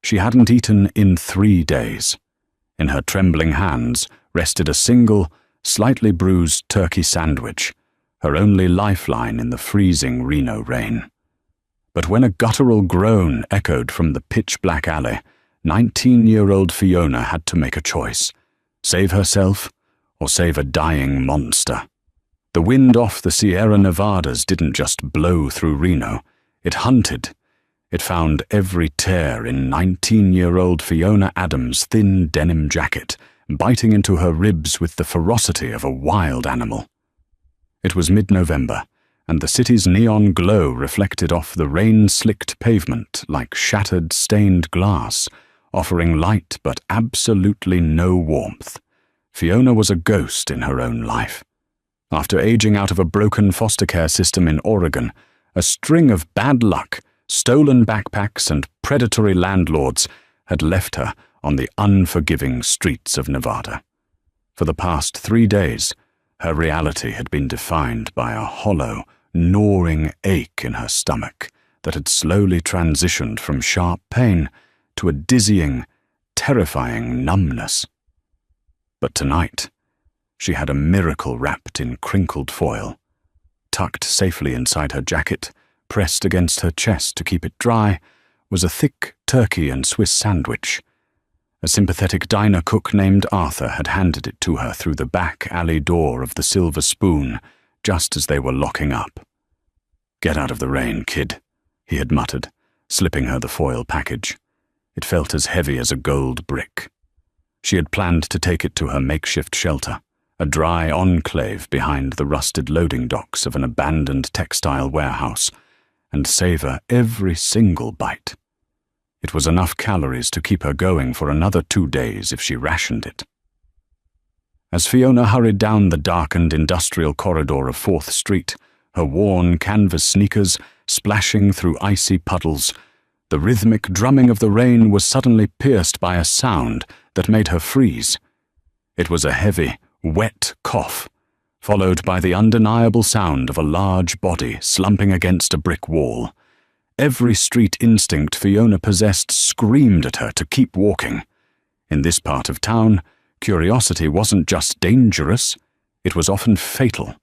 She hadn't eaten in 3 days. In her trembling hands rested a single, slightly bruised turkey sandwich, her only lifeline in the freezing Reno rain. But when a guttural groan echoed from the pitch-black alley, 19-year-old Fiona had to make a choice: save herself or save a dying monster. The wind off the Sierra Nevadas didn't just blow through Reno, it hunted. It found every tear in 19-year-old Fiona Adams' thin denim jacket, biting into her ribs with the ferocity of a wild animal. It was mid-November, and the city's neon glow reflected off the rain-slicked pavement like shattered stained glass, offering light but absolutely no warmth. Fiona was a ghost in her own life. After aging out of a broken foster care system in Oregon, a string of bad luck, stolen backpacks, and predatory landlords had left her on the unforgiving streets of Nevada. For the past 3 days, her reality had been defined by a hollow, gnawing ache in her stomach that had slowly transitioned from sharp pain to a dizzying, terrifying numbness. But tonight, she had a miracle wrapped in crinkled foil. Tucked safely inside her jacket, pressed against her chest to keep it dry, was a thick turkey and Swiss sandwich. A sympathetic diner cook named Arthur had handed it to her through the back alley door of the Silver Spoon, just as they were locking up. "Get out of the rain, kid," he had muttered, slipping her the foil package. It felt as heavy as a gold brick. She had planned to take it to her makeshift shelter, a dry enclave behind the rusted loading docks of an abandoned textile warehouse, and savor every single bite. It was enough calories to keep her going for another 2 days if she rationed it. As Fiona hurried down the darkened industrial corridor of 4th Street, her worn canvas sneakers splashing through icy puddles, the rhythmic drumming of the rain was suddenly pierced by a sound that made her freeze. It was a heavy, wet cough, followed by the undeniable sound of a large body slumping against a brick wall. Every street instinct Fiona possessed screamed at her to keep walking. In this part of town, curiosity wasn't just dangerous, it was often fatal.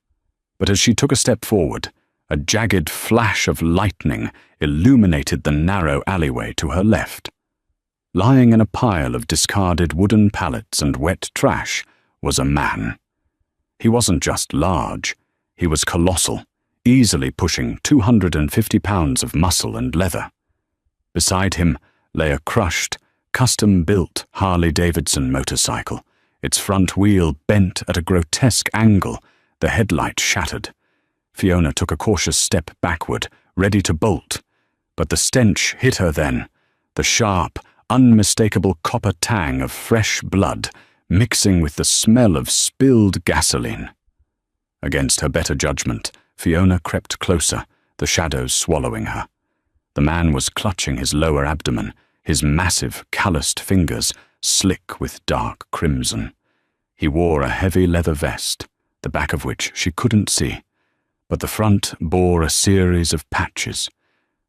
But as she took a step forward, a jagged flash of lightning illuminated the narrow alleyway to her left. Lying in a pile of discarded wooden pallets and wet trash was a man. He wasn't just large, he was colossal, easily pushing 250 pounds of muscle and leather. Beside him lay a crushed, custom-built Harley-Davidson motorcycle, its front wheel bent at a grotesque angle, the headlight shattered. Fiona took a cautious step backward, ready to bolt, but the stench hit her then, the sharp, unmistakable copper tang of fresh blood mixing with the smell of spilled gasoline. Against her better judgment, Fiona crept closer, the shadows swallowing her. The man was clutching his lower abdomen, his massive, calloused fingers slick with dark crimson. He wore a heavy leather vest, the back of which she couldn't see, but the front bore a series of patches.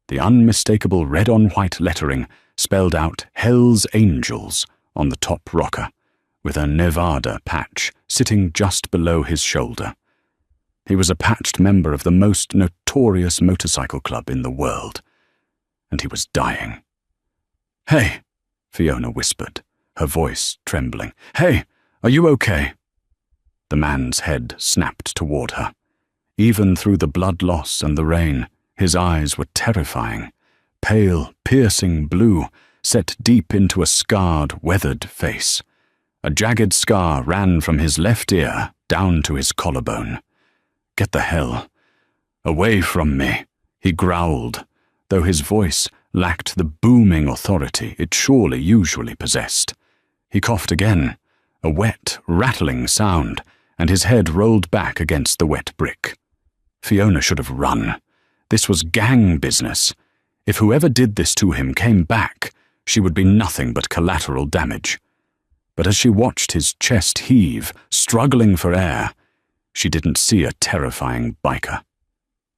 The unmistakable red-on-white lettering spelled out Hell's Angels on the top rocker, with a Nevada patch sitting just below his shoulder. He was a patched member of the most notorious motorcycle club in the world, and he was dying. "Hey," Fiona whispered, her voice trembling. "Hey, are you okay?" The man's head snapped toward her. Even through the blood loss and the rain, his eyes were terrifying, pale, piercing blue, set deep into a scarred, weathered face. A jagged scar ran from his left ear down to his collarbone. "Get the hell away from me," he growled, though his voice lacked the booming authority it surely usually possessed. He coughed again, a wet, rattling sound, and his head rolled back against the wet brick. Fiona should have run. This was gang business. If whoever did this to him came back, she would be nothing but collateral damage. But as she watched his chest heave, struggling for air, she didn't see a terrifying biker.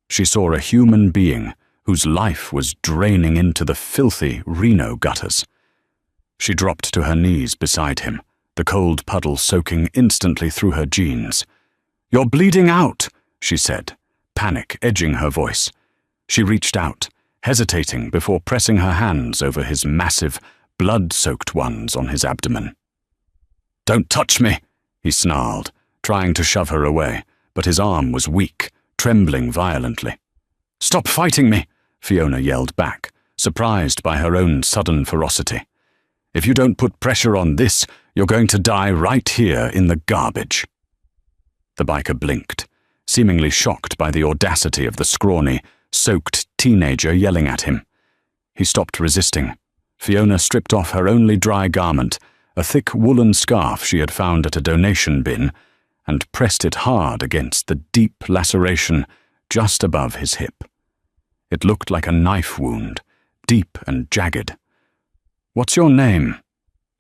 She saw a human being whose life was draining into the filthy Reno gutters. She dropped to her knees beside him, the cold puddle soaking instantly through her jeans. "You're bleeding out," she said, panic edging her voice. She reached out, hesitating before pressing her hands over his massive, blood-soaked ones on his abdomen. "Don't touch me," he snarled, trying to shove her away, but his arm was weak, trembling violently. "Stop fighting me," Fiona yelled back, surprised by her own sudden ferocity. "If you don't put pressure on this, you're going to die right here in the garbage." The biker blinked, seemingly shocked by the audacity of the scrawny, soaked teenager yelling at him. He stopped resisting. Fiona stripped off her only dry garment, a thick woolen scarf she had found at a donation bin, and pressed it hard against the deep laceration just above his hip. It looked like a knife wound, deep and jagged. "What's your name?"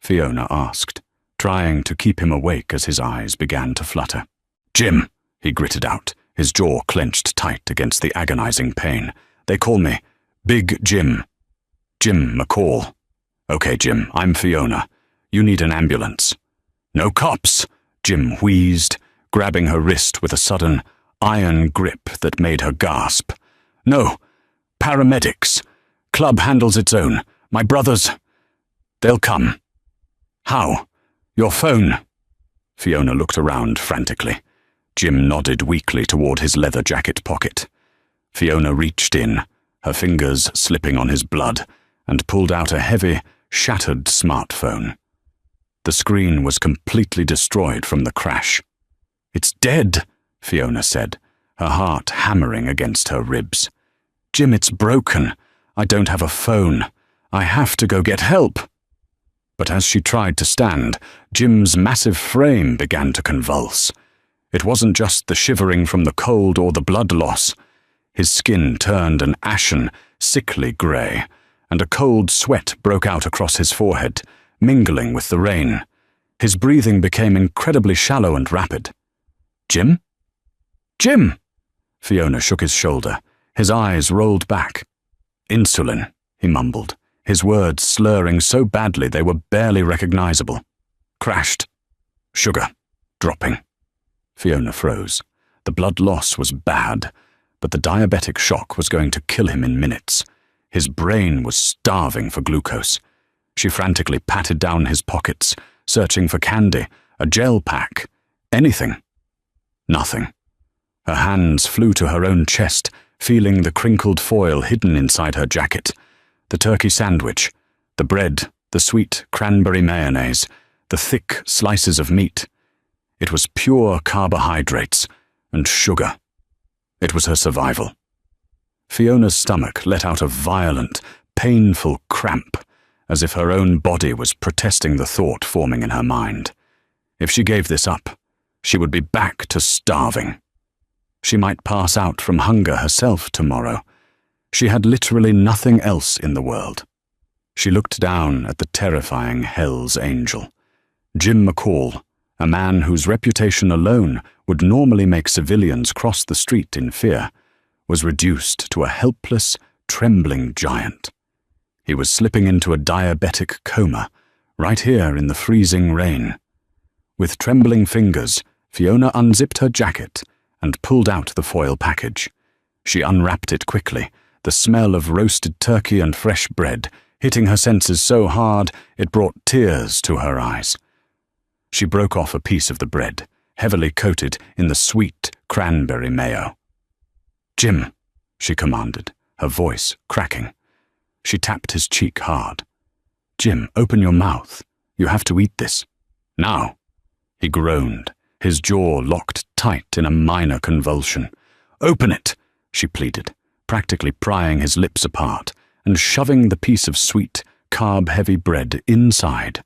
Fiona asked, trying to keep him awake as his eyes began to flutter. "Jim," he gritted out, his jaw clenched tight against the agonizing pain. "They call me Big Jim. Jim McCall." "Okay, Jim, I'm Fiona. You need an ambulance." "No cops," Jim wheezed, grabbing her wrist with a sudden, iron grip that made her gasp. "No, paramedics. Club handles its own. My brothers, they'll come." "How? Your phone?" Fiona looked around frantically. Jim nodded weakly toward his leather jacket pocket. Fiona reached in, her fingers slipping on his blood, and pulled out a heavy, shattered smartphone. The screen was completely destroyed from the crash. "It's dead," Fiona said, her heart hammering against her ribs. "Jim, it's broken. I don't have a phone. I have to go get help." But as she tried to stand, Jim's massive frame began to convulse. It wasn't just the shivering from the cold or the blood loss. His skin turned an ashen, sickly grey, and a cold sweat broke out across his forehead, mingling with the rain. His breathing became incredibly shallow and rapid. "Jim? Jim!" Fiona shook his shoulder. His eyes rolled back. "Insulin," he mumbled, his words slurring so badly they were barely recognizable. "Crashed. Sugar. Dropping." Fiona froze. The blood loss was bad, but the diabetic shock was going to kill him in minutes. His brain was starving for glucose. She frantically patted down his pockets, searching for candy, a gel pack, anything. Nothing. Her hands flew to her own chest, feeling the crinkled foil hidden inside her jacket. The turkey sandwich, the bread, the sweet cranberry mayonnaise, the thick slices of meat. It was pure carbohydrates and sugar. It was her survival. Fiona's stomach let out a violent, painful cramp, as if her own body was protesting the thought forming in her mind. If she gave this up, she would be back to starving. She might pass out from hunger herself tomorrow. She had literally nothing else in the world. She looked down at the terrifying Hell's Angel. Jim McCall, a man whose reputation alone would normally make civilians cross the street in fear, was reduced to a helpless, trembling giant. He was slipping into a diabetic coma, right here in the freezing rain. With trembling fingers, Fiona unzipped her jacket and pulled out the foil package. She unwrapped it quickly, the smell of roasted turkey and fresh bread hitting her senses so hard it brought tears to her eyes. She broke off a piece of the bread, heavily coated in the sweet cranberry mayo. "Jim," she commanded, her voice cracking. She tapped his cheek hard. "Jim, open your mouth. You have to eat this. Now." He groaned, his jaw locked tight in a minor convulsion. "Open it," she pleaded, practically prying his lips apart and shoving the piece of sweet, carb-heavy bread inside.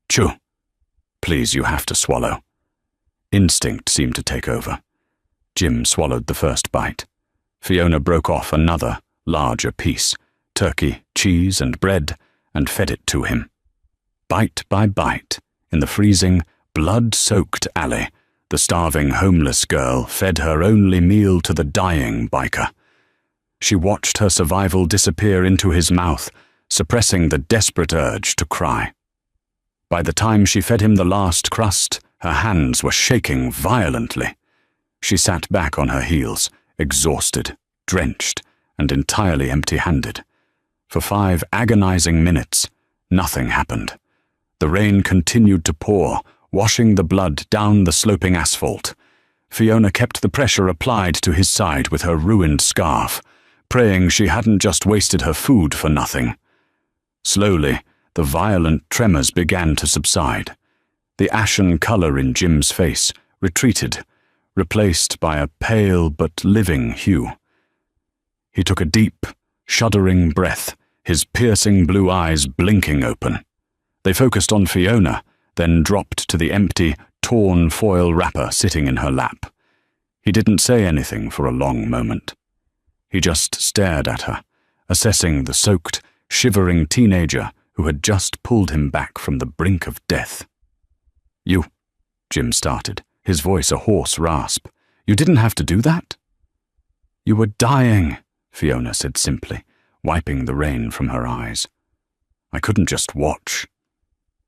"Chew. Please, you have to swallow." Instinct seemed to take over. Jim swallowed the first bite. Fiona broke off another, larger piece, turkey, cheese, and bread, and fed it to him. Bite by bite, in the freezing, blood-soaked alley, the starving homeless girl fed her only meal to the dying biker. She watched her survival disappear into his mouth, suppressing the desperate urge to cry. By the time she fed him the last crust, her hands were shaking violently. She sat back on her heels, exhausted, drenched, and entirely empty-handed. For 5 agonizing minutes, nothing happened. The rain continued to pour, washing the blood down the sloping asphalt. Fiona kept the pressure applied to his side with her ruined scarf, praying she hadn't just wasted her food for nothing. Slowly, the violent tremors began to subside. The ashen color in Jim's face retreated, replaced by a pale but living hue. He took a deep, shuddering breath, his piercing blue eyes blinking open. They focused on Fiona, then dropped to the empty, torn foil wrapper sitting in her lap. He didn't say anything for a long moment. He just stared at her, assessing the soaked, shivering teenager who had just pulled him back from the brink of death. "You," Jim started, his voice a hoarse rasp. "You didn't have to do that?" "You were dying," Fiona said simply, wiping the rain from her eyes. "I couldn't just watch."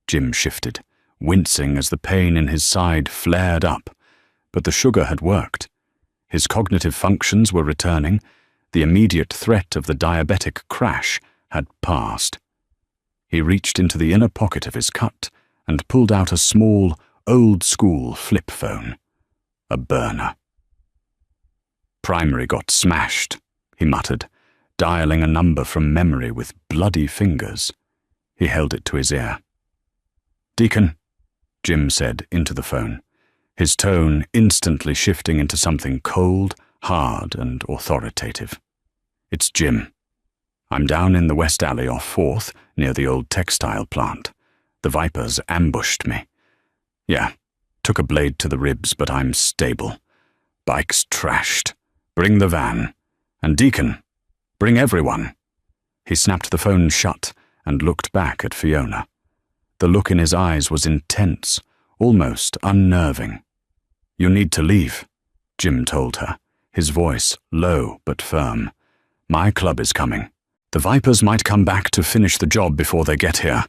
Jim shifted, wincing as the pain in his side flared up, but the sugar had worked. His cognitive functions were returning. The immediate threat of the diabetic crash had passed. He reached into the inner pocket of his cut and pulled out a small, old-school flip phone. A burner. "Primary got smashed," he muttered, dialing a number from memory with bloody fingers. He held it to his ear. "Deacon," Jim said into the phone, his tone instantly shifting into something cold, hard, and authoritative. "It's Jim. I'm down in the West Alley off 4th, near the old textile plant. The Vipers ambushed me. Yeah, took a blade to the ribs, but I'm stable. Bike's trashed. Bring the van. And Deacon, bring everyone." He snapped the phone shut and looked back at Fiona. The look in his eyes was intense, almost unnerving. "You need to leave," Jim told her, his voice low but firm. "My club is coming. The Vipers might come back to finish the job before they get here.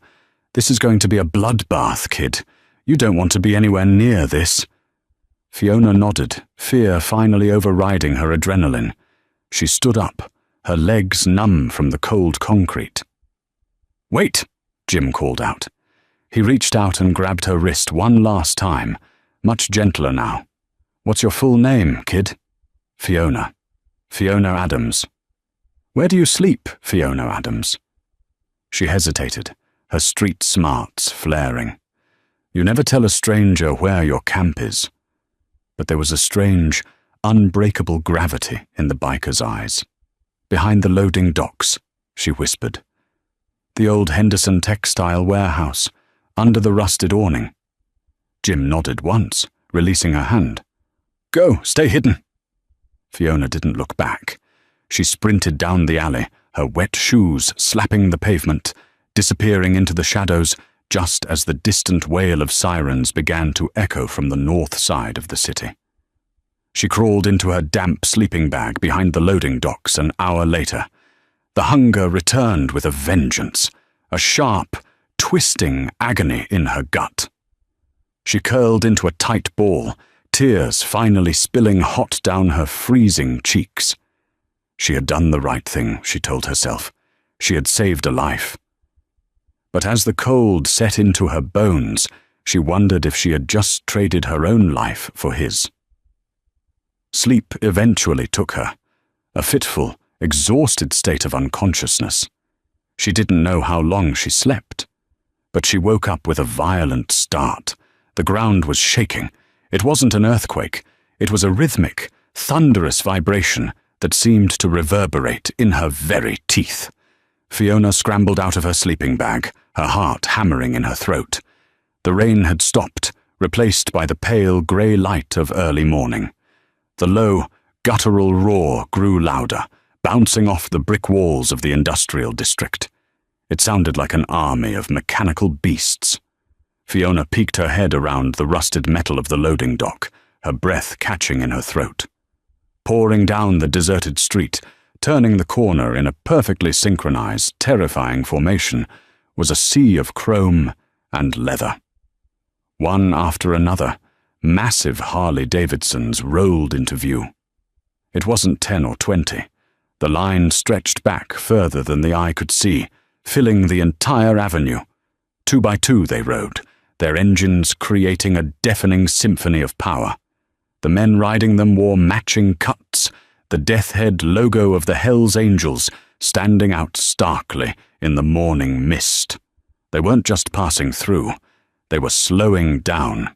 This is going to be a bloodbath, kid. You don't want to be anywhere near this." Fiona nodded, fear finally overriding her adrenaline. She stood up, her legs numb from the cold concrete. "Wait," Jim called out. He reached out and grabbed her wrist one last time, much gentler now. "What's your full name, kid?" "Fiona. Fiona Adams." "Where do you sleep, Fiona Adams?" She hesitated, her street smarts flaring. "You never tell a stranger where your camp is." But there was a strange, unbreakable gravity in the biker's eyes. "Behind the loading docks," she whispered. "The old Henderson textile warehouse, under the rusted awning." Jim nodded once, releasing her hand. "Go, stay hidden." Fiona didn't look back. She sprinted down the alley, her wet shoes slapping the pavement, disappearing into the shadows just as the distant wail of sirens began to echo from the north side of the city. She crawled into her damp sleeping bag behind the loading docks an hour later. The hunger returned with a vengeance, a sharp, twisting agony in her gut. She curled into a tight ball, tears finally spilling hot down her freezing cheeks. She had done the right thing, she told herself. She had saved a life. But as the cold set into her bones, she wondered if she had just traded her own life for his. Sleep eventually took her, a fitful, exhausted state of unconsciousness. She didn't know how long she slept. But she woke up with a violent start. The ground was shaking. It wasn't an earthquake. It was a rhythmic, thunderous vibration that seemed to reverberate in her very teeth. Fiona scrambled out of her sleeping bag, her heart hammering in her throat. The rain had stopped, replaced by the pale grey light of early morning. The low, guttural roar grew louder, bouncing off the brick walls of the industrial district. It sounded like an army of mechanical beasts. Fiona peeked her head around the rusted metal of the loading dock, her breath catching in her throat. Pouring down the deserted street, turning the corner in a perfectly synchronized, terrifying formation, was a sea of chrome and leather. One after another, massive Harley-Davidsons rolled into view. It wasn't 10 or 20. The line stretched back further than the eye could see, filling the entire avenue. 2 by 2 they rode, their engines creating a deafening symphony of power. The men riding them wore matching cuts, the death head logo of the Hells Angels standing out starkly in the morning mist. They weren't just passing through, they were slowing down.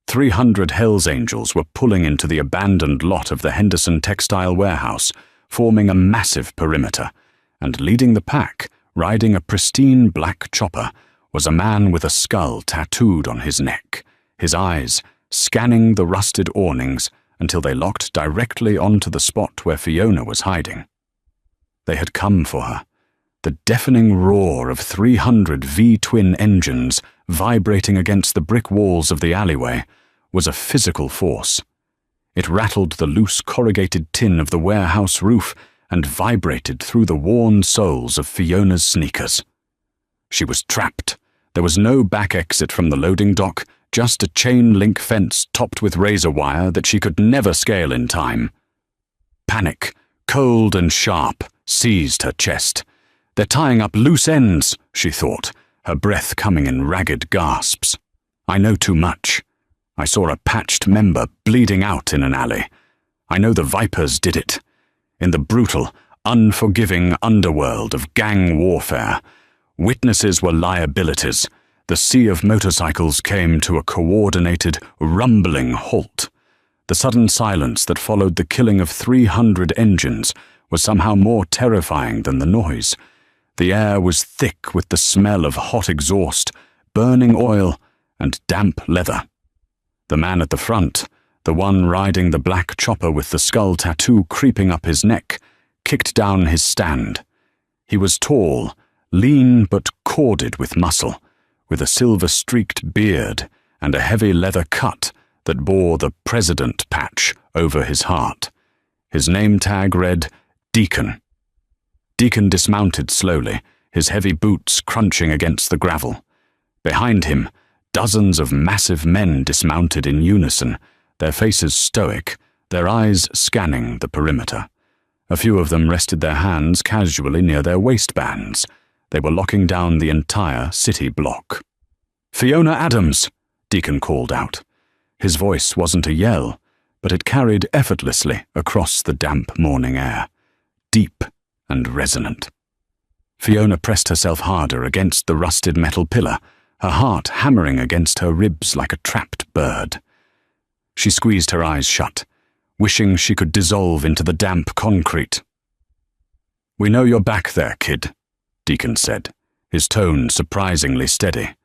300 Hells Angels were pulling into the abandoned lot of the Henderson Textile Warehouse, forming a massive perimeter, and leading the pack, riding a pristine black chopper, was a man with a skull tattooed on his neck, his eyes scanning the rusted awnings until they locked directly onto the spot where Fiona was hiding. They had come for her. The deafening roar of 300 V-twin engines vibrating against the brick walls of the alleyway was a physical force. It rattled the loose corrugated tin of the warehouse roof and vibrated through the worn soles of Fiona's sneakers. She was trapped. There was no back exit from the loading dock, just a chain-link fence topped with razor wire that she could never scale in time. Panic, cold and sharp, seized her chest. "They're tying up loose ends," she thought, her breath coming in ragged gasps. "I know too much. I saw a patched member bleeding out in an alley. I know the Vipers did it. In the brutal, unforgiving underworld of gang warfare, witnesses were liabilities. The sea of motorcycles came to a coordinated, rumbling halt. The sudden silence that followed the killing of 300 engines was somehow more terrifying than the noise. The air was thick with the smell of hot exhaust, burning oil, and damp leather. The man at the front, the one riding the black chopper with the skull tattoo creeping up his neck, kicked down his stand. He was tall, lean but corded with muscle, with a silver-streaked beard and a heavy leather cut that bore the President patch over his heart. His name tag read, Deacon. Deacon dismounted slowly, his heavy boots crunching against the gravel. Behind him, dozens of massive men dismounted in unison, their faces stoic, their eyes scanning the perimeter. A few of them rested their hands casually near their waistbands. They were locking down the entire city block. "Fiona Adams!" Deacon called out. His voice wasn't a yell, but it carried effortlessly across the damp morning air, deep and resonant. Fiona pressed herself harder against the rusted metal pillar, her heart hammering against her ribs like a trapped bird. She squeezed her eyes shut, wishing she could dissolve into the damp concrete. "We know you're back there, kid," Deacon said, his tone surprisingly steady.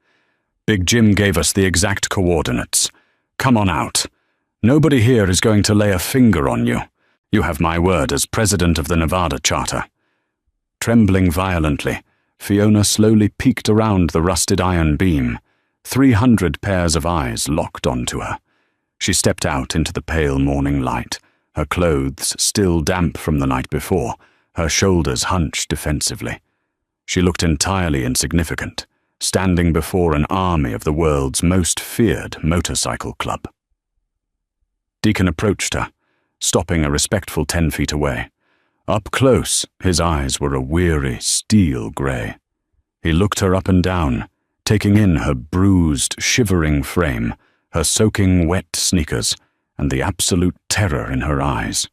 "Big Jim gave us the exact coordinates. Come on out. Nobody here is going to lay a finger on you. You have my word as president of the Nevada Charter." Trembling violently, Fiona slowly peeked around the rusted iron beam. 300 pairs of eyes locked onto her. She stepped out into the pale morning light, her clothes still damp from the night before, her shoulders hunched defensively. She looked entirely insignificant, standing before an army of the world's most feared motorcycle club. Deacon approached her, stopping a respectful 10 feet away. Up close, his eyes were a weary steel grey. He looked her up and down, taking in her bruised, shivering frame, her soaking wet sneakers, and the absolute terror in her eyes.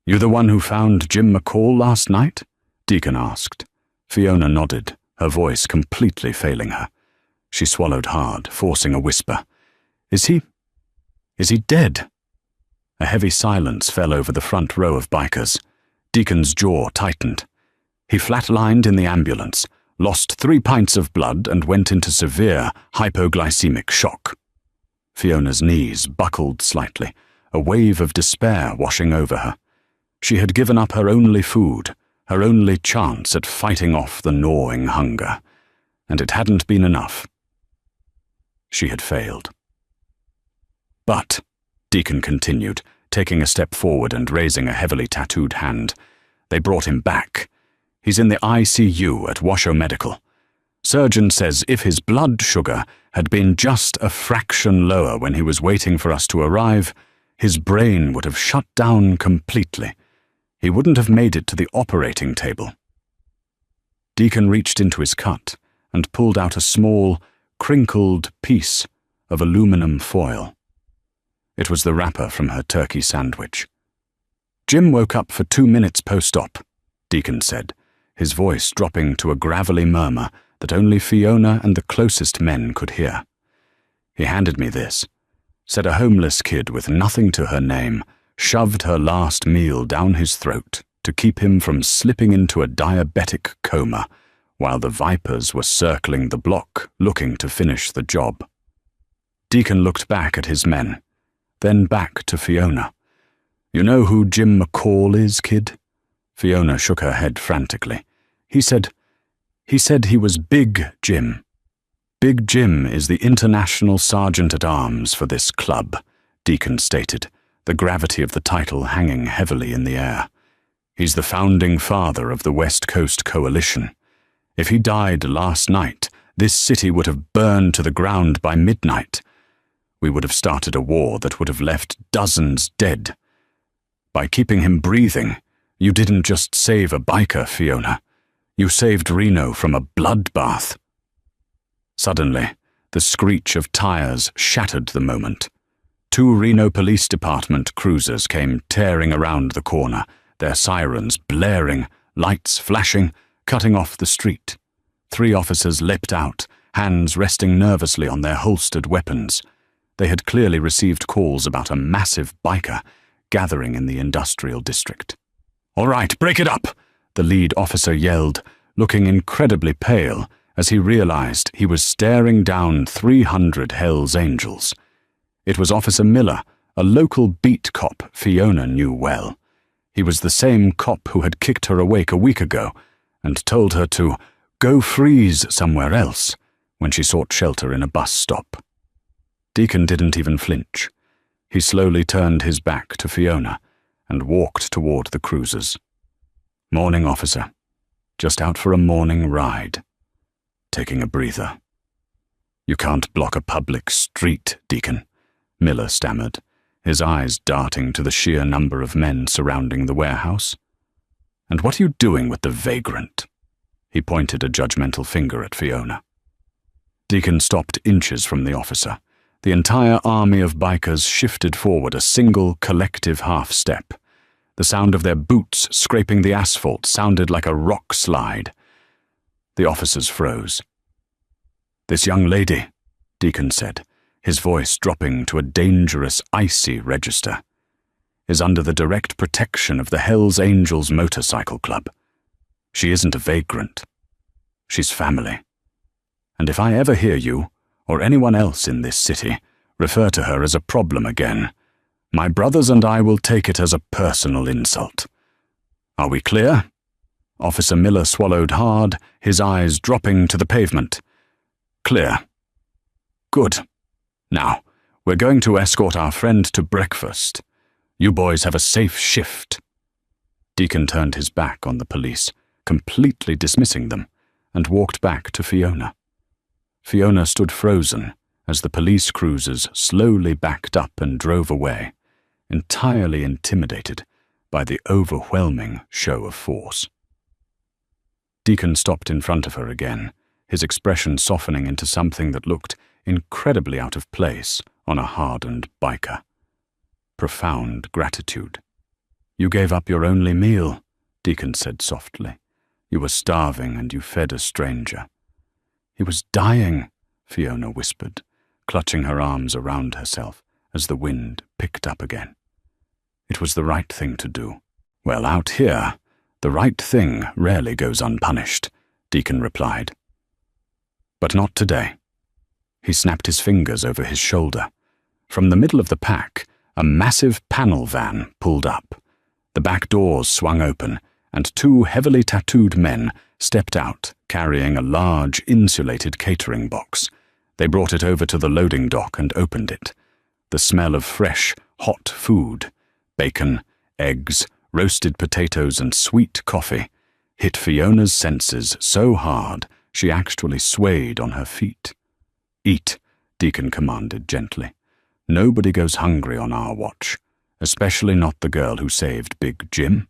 "You the one who found Jim McCall last night?" Deacon asked. Fiona nodded, her voice completely failing her. She swallowed hard, forcing a whisper. Is he dead?" A heavy silence fell over the front row of bikers. Deacon's jaw tightened. He flatlined in the ambulance, lost 3 pints of blood and went into severe hypoglycemic shock. Fiona's knees buckled slightly, a wave of despair washing over her. She had given up her only food, her only chance at fighting off the gnawing hunger, and it hadn't been enough. She had failed. "But," Deacon continued, taking a step forward and raising a heavily tattooed hand, "they brought him back. He's in the ICU at Washoe Medical. Surgeon says if his blood sugar had been just a fraction lower when he was waiting for us to arrive, his brain would have shut down completely. He wouldn't have made it to the operating table. Deacon reached into his cut and pulled out a small, crinkled piece of aluminum foil. It was the wrapper from her turkey sandwich. "Jim woke up for 2 minutes post-op," Deacon said, his voice dropping to a gravelly murmur that only Fiona and the closest men could hear. He handed me this, said a homeless kid with nothing to her name shoved her last meal down his throat to keep him from slipping into a diabetic coma while the vipers were circling the block looking to finish the job. Deacon looked back at his men, then back to Fiona. "You know who Jim McCall is, kid?" Fiona shook her head frantically. He said he was Big Jim. Big Jim is the International Sergeant-at-Arms for this club, Deacon stated, the gravity of the title hanging heavily in the air. He's the founding father of the West Coast Coalition. If he died last night, this city would have burned to the ground by midnight. We would have started a war that would have left dozens dead. By keeping him breathing, you didn't just save a biker, Fiona. You saved Reno from a bloodbath. Suddenly, the screech of tires shattered the moment. 2 Reno Police Department cruisers came tearing around the corner, their sirens blaring, lights flashing, cutting off the street. 3 officers leapt out, hands resting nervously on their holstered weapons. They had clearly received calls about a massive biker gathering in the industrial district. "All right, break it up!" the lead officer yelled, looking incredibly pale as he realized he was staring down 300 Hell's Angels. It was Officer Miller, a local beat cop Fiona knew well. He was the same cop who had kicked her awake a week ago and told her to go freeze somewhere else when she sought shelter in a bus stop. Deacon didn't even flinch. He slowly turned his back to Fiona and walked toward the cruisers. "Morning, officer. Just out for a morning ride. Taking a breather." "You can't block a public street, Deacon," Miller stammered, his eyes darting to the sheer number of men surrounding the warehouse. "And what are you doing with the vagrant?" He pointed a judgmental finger at Fiona. Deacon stopped inches from the officer. The entire army of bikers shifted forward a single collective half-step. The sound of their boots scraping the asphalt sounded like a rock slide. The officers froze. "This young lady," Deacon said, his voice dropping to a dangerous, icy register, "is under the direct protection of the Hells Angels Motorcycle Club. She isn't a vagrant. She's family. And if I ever hear you, or anyone else in this city, refer to her as a problem again, my brothers and I will take it as a personal insult. Are we clear?" Officer Miller swallowed hard, his eyes dropping to the pavement. "Clear. Good. Now, we're going to escort our friend to breakfast. You boys have a safe shift." Deacon turned his back on the police, completely dismissing them, and walked back to Fiona. Fiona stood frozen as the police cruisers slowly backed up and drove away, entirely intimidated by the overwhelming show of force. Deacon stopped in front of her again, his expression softening into something that looked incredibly out of place on a hardened biker. Profound gratitude. "You gave up your only meal," Deacon said softly. "You were starving and you fed a stranger." "He was dying," Fiona whispered, clutching her arms around herself as the wind picked up again. "It was the right thing to do." "Well, out here, the right thing rarely goes unpunished," Deacon replied. "But not today." He snapped his fingers over his shoulder. From the middle of the pack, a massive panel van pulled up. The back doors swung open, and 2 heavily tattooed men stepped out, carrying a large, insulated catering box. They brought it over to the loading dock and opened it. The smell of fresh, hot food, bacon, eggs, roasted potatoes, and sweet coffee hit Fiona's senses so hard she actually swayed on her feet. "Eat," Deacon commanded gently. "Nobody goes hungry on our watch, especially not the girl who saved Big Jim."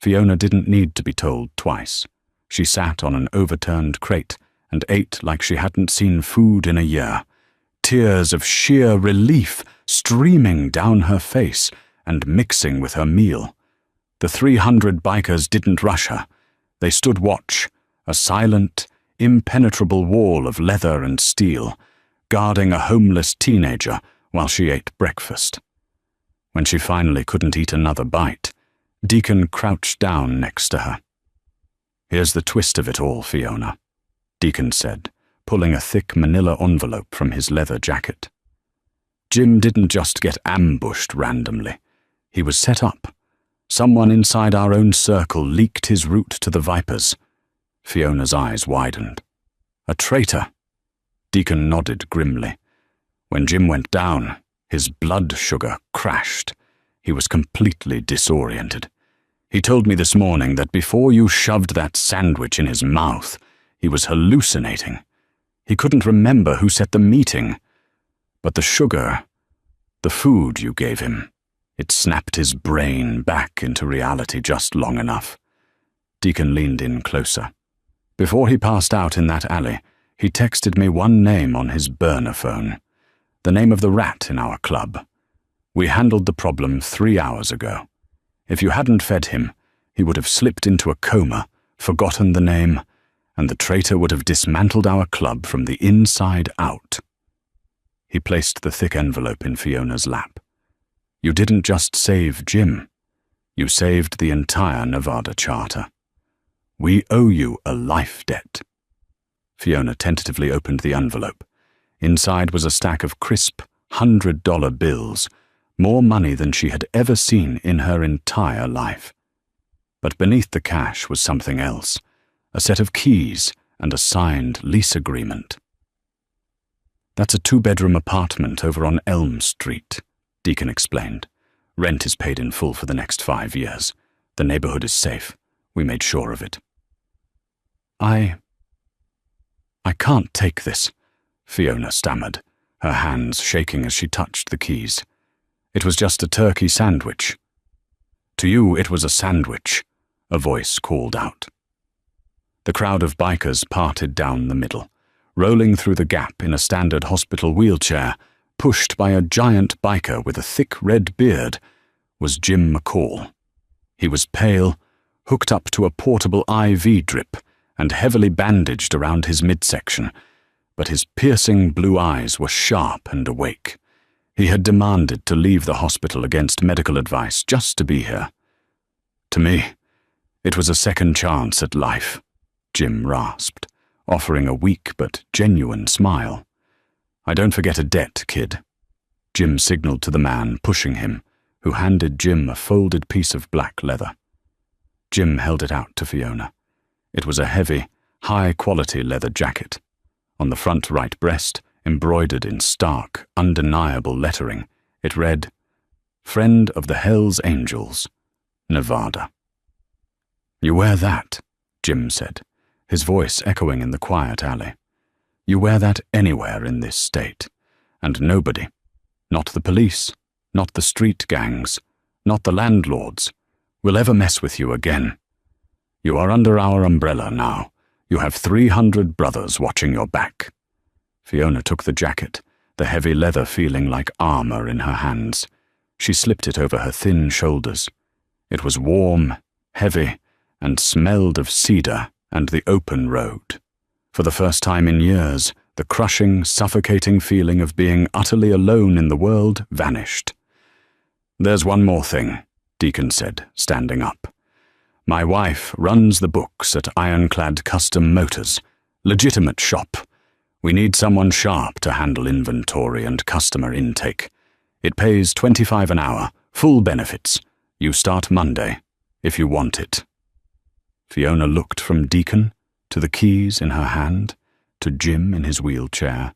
Fiona didn't need to be told twice. She sat on an overturned crate and ate like she hadn't seen food in a year, tears of sheer relief streaming down her face and mixing with her meal. The 300 bikers didn't rush her. They stood watch, a silent, impenetrable wall of leather and steel, guarding a homeless teenager while she ate breakfast. When she finally couldn't eat another bite, Deacon crouched down next to her. "Here's the twist of it all, Fiona," Deacon said, pulling a thick manila envelope from his leather jacket. "Jim didn't just get ambushed randomly. He was set up. Someone inside our own circle leaked his route to the Vipers." Fiona's eyes widened. "A traitor?" Deacon nodded grimly. "When Jim went down, his blood sugar crashed. He was completely disoriented. He told me this morning that before you shoved that sandwich in his mouth, he was hallucinating. He couldn't remember who set the meeting. But the sugar, the food you gave him, it snapped his brain back into reality just long enough." Deacon leaned in closer. "Before he passed out in that alley, he texted me one name on his burner phone. The name of the rat in our club. We handled the problem 3 hours ago. If you hadn't fed him, he would have slipped into a coma, forgotten the name, and the traitor would have dismantled our club from the inside out." He placed the thick envelope in Fiona's lap. "You didn't just save Jim. You saved the entire Nevada Charter. We owe you a life debt." Fiona tentatively opened the envelope. Inside was a stack of crisp $100 bills, more money than she had ever seen in her entire life. But beneath the cash was something else, a set of keys and a signed lease agreement. "That's a 2-bedroom apartment over on Elm Street," Deacon explained. "Rent is paid in full for the next 5 years. The neighborhood is safe. We made sure of it." I can't take this," Fiona stammered, her hands shaking as she touched the keys. "It was just a turkey sandwich." "To you it was a sandwich," a voice called out. The crowd of bikers parted down the middle, rolling through the gap in a standard hospital wheelchair, pushed by a giant biker with a thick red beard, was Jim McCall. He was pale, hooked up to a portable IV drip, and heavily bandaged around his midsection, but his piercing blue eyes were sharp and awake. He had demanded to leave the hospital against medical advice just to be here. "To me, it was a second chance at life," Jim rasped, offering a weak but genuine smile. "I don't forget a debt, kid." Jim signaled to the man pushing him, who handed Jim a folded piece of black leather. Jim held it out to Fiona. It was a heavy, high-quality leather jacket. On the front right breast, embroidered in stark, undeniable lettering, it read, "Friend of the Hells Angels, Nevada." "You wear that," Jim said, his voice echoing in the quiet alley. "You wear that anywhere in this state, and nobody, not the police, not the street gangs, not the landlords, will ever mess with you again. You are under our umbrella now. You have 300 brothers watching your back." Fiona took the jacket, the heavy leather feeling like armor in her hands. She slipped it over her thin shoulders. It was warm, heavy, and smelled of cedar and the open road. For the first time in years, the crushing, suffocating feeling of being utterly alone in the world vanished. "There's one more thing," Deacon said, standing up. "My wife runs the books at Ironclad Custom Motors, legitimate shop. We need someone sharp to handle inventory and customer intake. It pays $25 an hour, full benefits. You start Monday, if you want it." Fiona looked from Deacon to the keys in her hand, to Jim in his wheelchair,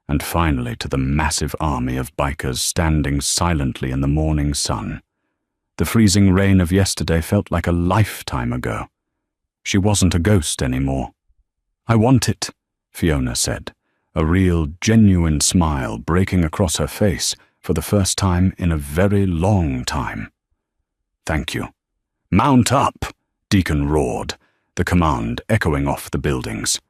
and finally to the massive army of bikers standing silently in the morning sun. The freezing rain of yesterday felt like a lifetime ago. She wasn't a ghost anymore. "I want it," Fiona said, a real, genuine smile breaking across her face for the first time in a very long time. "Thank you." "Mount up!" Deacon roared, the command echoing off the buildings.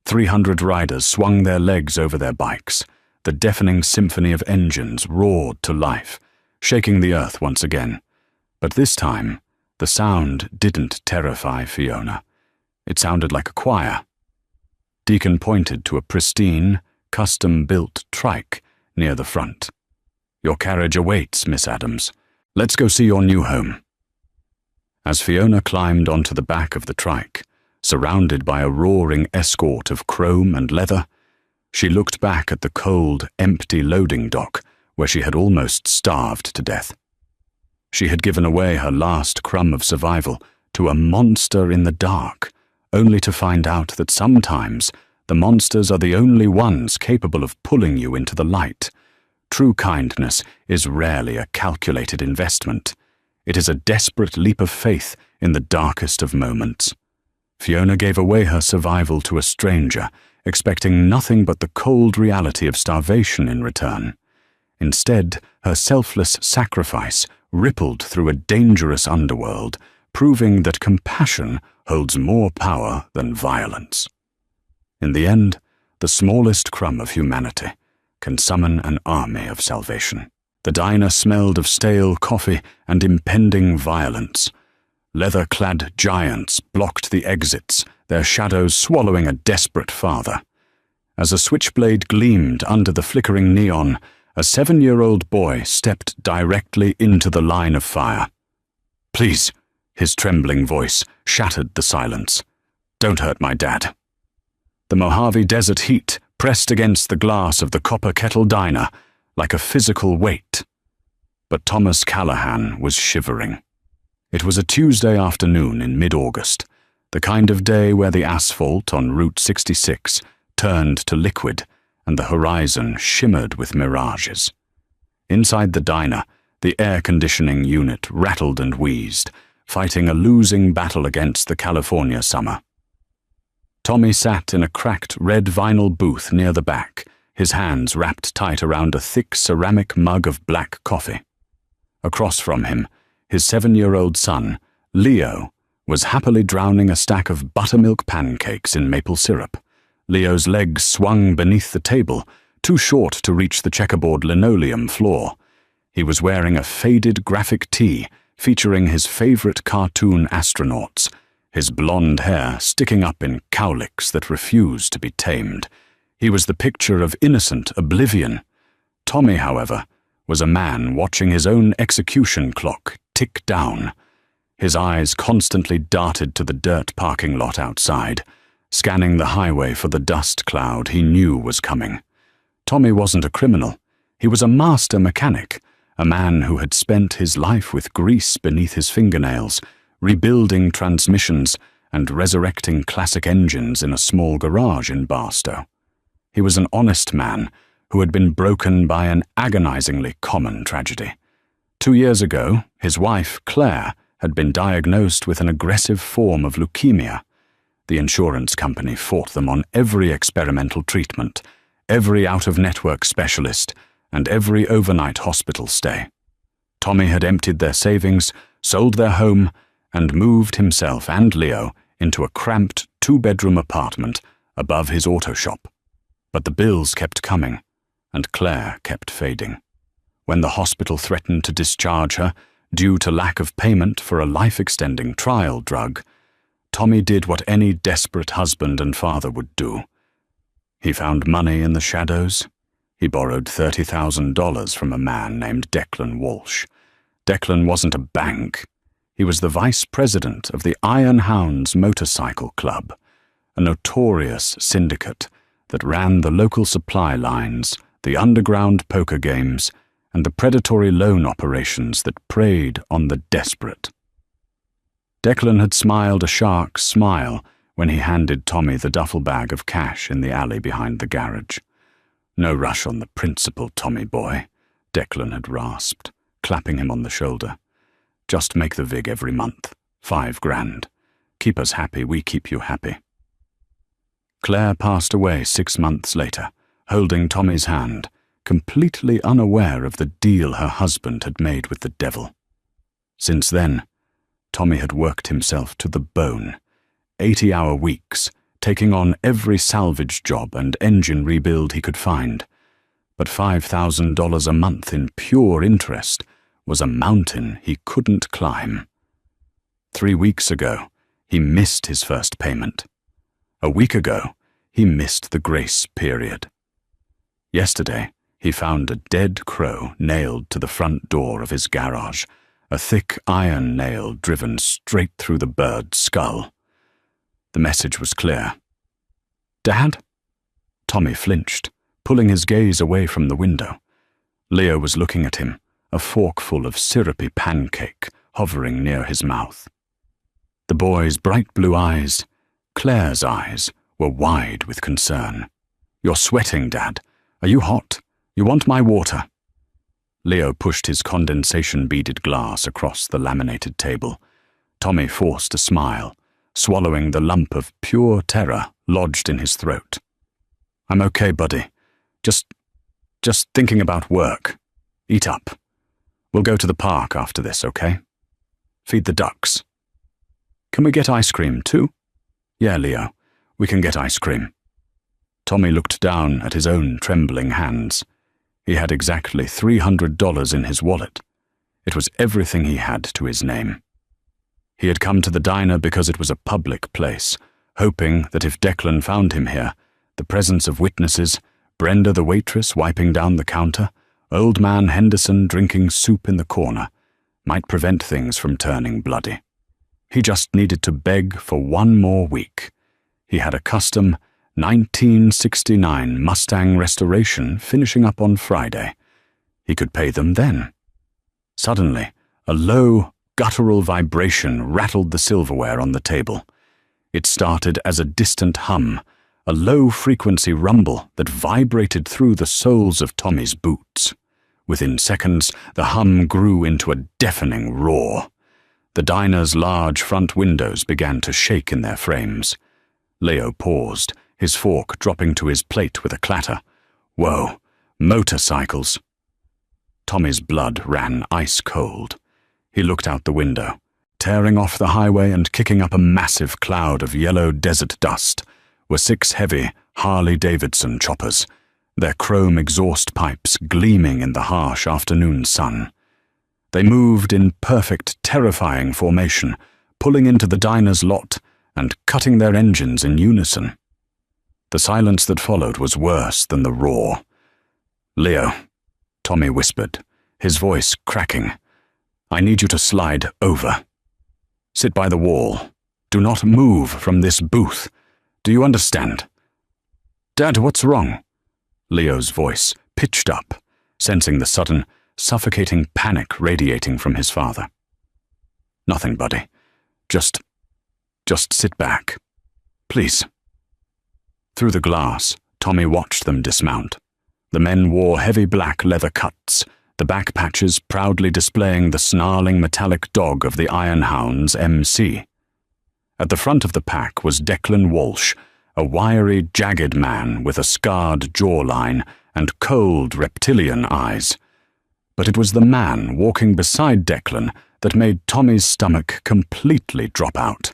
300 riders swung their legs over their bikes. The deafening symphony of engines roared to life, shaking the earth once again. But this time, the sound didn't terrify Fiona. It sounded like a choir. Deacon pointed to a pristine, custom-built trike near the front. "Your carriage awaits, Miss Adams. Let's go see your new home." As Fiona climbed onto the back of the trike, surrounded by a roaring escort of chrome and leather, she looked back at the cold, empty loading dock where she had almost starved to death. She had given away her last crumb of survival to a monster in the dark, only to find out that sometimes the monsters are the only ones capable of pulling you into the light. True kindness is rarely a calculated investment. It is a desperate leap of faith in the darkest of moments. Fiona gave away her survival to a stranger, expecting nothing but the cold reality of starvation in return. Instead, her selfless sacrifice rippled through a dangerous underworld, proving that compassion holds more power than violence. In the end, the smallest crumb of humanity can summon an army of salvation. The diner smelled of stale coffee and impending violence. Leather-clad giants blocked the exits, their shadows swallowing a desperate father. As a switchblade gleamed under the flickering neon, a 7-year-old boy stepped directly into the line of fire. "Please," his trembling voice shattered the silence. "Don't hurt my dad." The Mojave Desert heat pressed against the glass of the Copper Kettle Diner like a physical weight. But Thomas Callahan was shivering. It was a Tuesday afternoon in mid-August, the kind of day where the asphalt on Route 66 turned to liquid and the horizon shimmered with mirages. Inside the diner, the air conditioning unit rattled and wheezed, fighting a losing battle against the California summer. Tommy sat in a cracked red vinyl booth near the back, his hands wrapped tight around a thick ceramic mug of black coffee. Across from him, his 7-year-old son, Leo, was happily drowning a stack of buttermilk pancakes in maple syrup. Leo's legs swung beneath the table, too short to reach the checkerboard linoleum floor. He was wearing a faded graphic tee featuring his favorite cartoon astronauts, his blonde hair sticking up in cowlicks that refused to be tamed. He was the picture of innocent oblivion. Tommy, however, was a man watching his own execution clock tick down. His eyes constantly darted to the dirt parking lot outside, scanning the highway for the dust cloud he knew was coming. Tommy wasn't a criminal. He was a master mechanic, a man who had spent his life with grease beneath his fingernails, rebuilding transmissions and resurrecting classic engines in a small garage in Barstow. He was an honest man who had been broken by an agonizingly common tragedy. 2 years ago, his wife, Claire, had been diagnosed with an aggressive form of leukemia. The insurance company fought them on every experimental treatment, every out-of-network specialist, and every overnight hospital stay. Tommy had emptied their savings, sold their home, and moved himself and Leo into a cramped 2-bedroom apartment above his auto shop. But the bills kept coming, and Claire kept fading. When the hospital threatened to discharge her due to lack of payment for a life-extending trial drug, Tommy did what any desperate husband and father would do. He found money in the shadows. He borrowed $30,000 from a man named Declan Walsh. Declan wasn't a bank. He was the vice president of the Iron Hounds Motorcycle Club, a notorious syndicate that ran the local supply lines, the underground poker games, and the predatory loan operations that preyed on the desperate. Declan had smiled a shark's smile when he handed Tommy the duffel bag of cash in the alley behind the garage. "No rush on the principal, Tommy boy," Declan had rasped, clapping him on the shoulder. "Just make the vig every month. 5 grand. Keep us happy, we keep you happy." Claire passed away 6 months later, holding Tommy's hand, completely unaware of the deal her husband had made with the devil. Since then, Tommy had worked himself to the bone, 80-hour weeks, taking on every salvage job and engine rebuild he could find. But $5,000 a month in pure interest was a mountain he couldn't climb. 3 weeks ago, he missed his first payment. A week ago, he missed the grace period. Yesterday, he found a dead crow nailed to the front door of his garage, a thick iron nail driven straight through the bird's skull. The message was clear. "Dad?" Tommy flinched, pulling his gaze away from the window. Leo was looking at him, a forkful of syrupy pancake hovering near his mouth. The boy's bright blue eyes, Claire's eyes, were wide with concern. "You're sweating, Dad. Are you hot? You want my water?" Leo pushed his condensation-beaded glass across the laminated table. Tommy forced a smile, swallowing the lump of pure terror lodged in his throat. "I'm okay, buddy. Just thinking about work. Eat up. We'll go to the park after this, okay? Feed the ducks. Can we get ice cream, too?" "Yeah, Leo, we can get ice cream." Tommy looked down at his own trembling hands. He had exactly $300 in his wallet. It was everything he had to his name. He had come to the diner because it was a public place, hoping that if Declan found him here, the presence of witnesses, Brenda the waitress wiping down the counter, Old Man Henderson drinking soup in the corner, might prevent things from turning bloody. He just needed to beg for one more week. He had a custom 1969 Mustang restoration finishing up on Friday. He could pay them then. Suddenly, a low, guttural vibration rattled the silverware on the table. It started as a distant hum, a low-frequency rumble that vibrated through the soles of Tommy's boots. Within seconds, the hum grew into a deafening roar. The diner's large front windows began to shake in their frames. Leo paused, his fork dropping to his plate with a clatter. Whoa, motorcycles! Tommy's blood ran ice-cold. He looked out the window. Tearing off the highway and kicking up a massive cloud of yellow desert dust were 6 heavy Harley-Davidson choppers, their chrome exhaust pipes gleaming in the harsh afternoon sun. They moved in perfect, terrifying formation, pulling into the diner's lot and cutting their engines in unison. The silence that followed was worse than the roar. "Leo," Tommy whispered, his voice cracking, "I need you to slide over. Sit by the wall. Do not move from this booth. Do you understand?" "Dad, what's wrong?" Leo's voice pitched up, sensing the sudden, suffocating panic radiating from his father. "Nothing, buddy. Just sit back. Please." Through the glass, Tommy watched them dismount. The men wore heavy black leather cuts, the back patches proudly displaying the snarling metallic dog of the Iron Hounds MC. At the front of the pack was Declan Walsh, a wiry, jagged man with a scarred jawline and cold, reptilian eyes. But it was the man walking beside Declan that made Tommy's stomach completely drop out.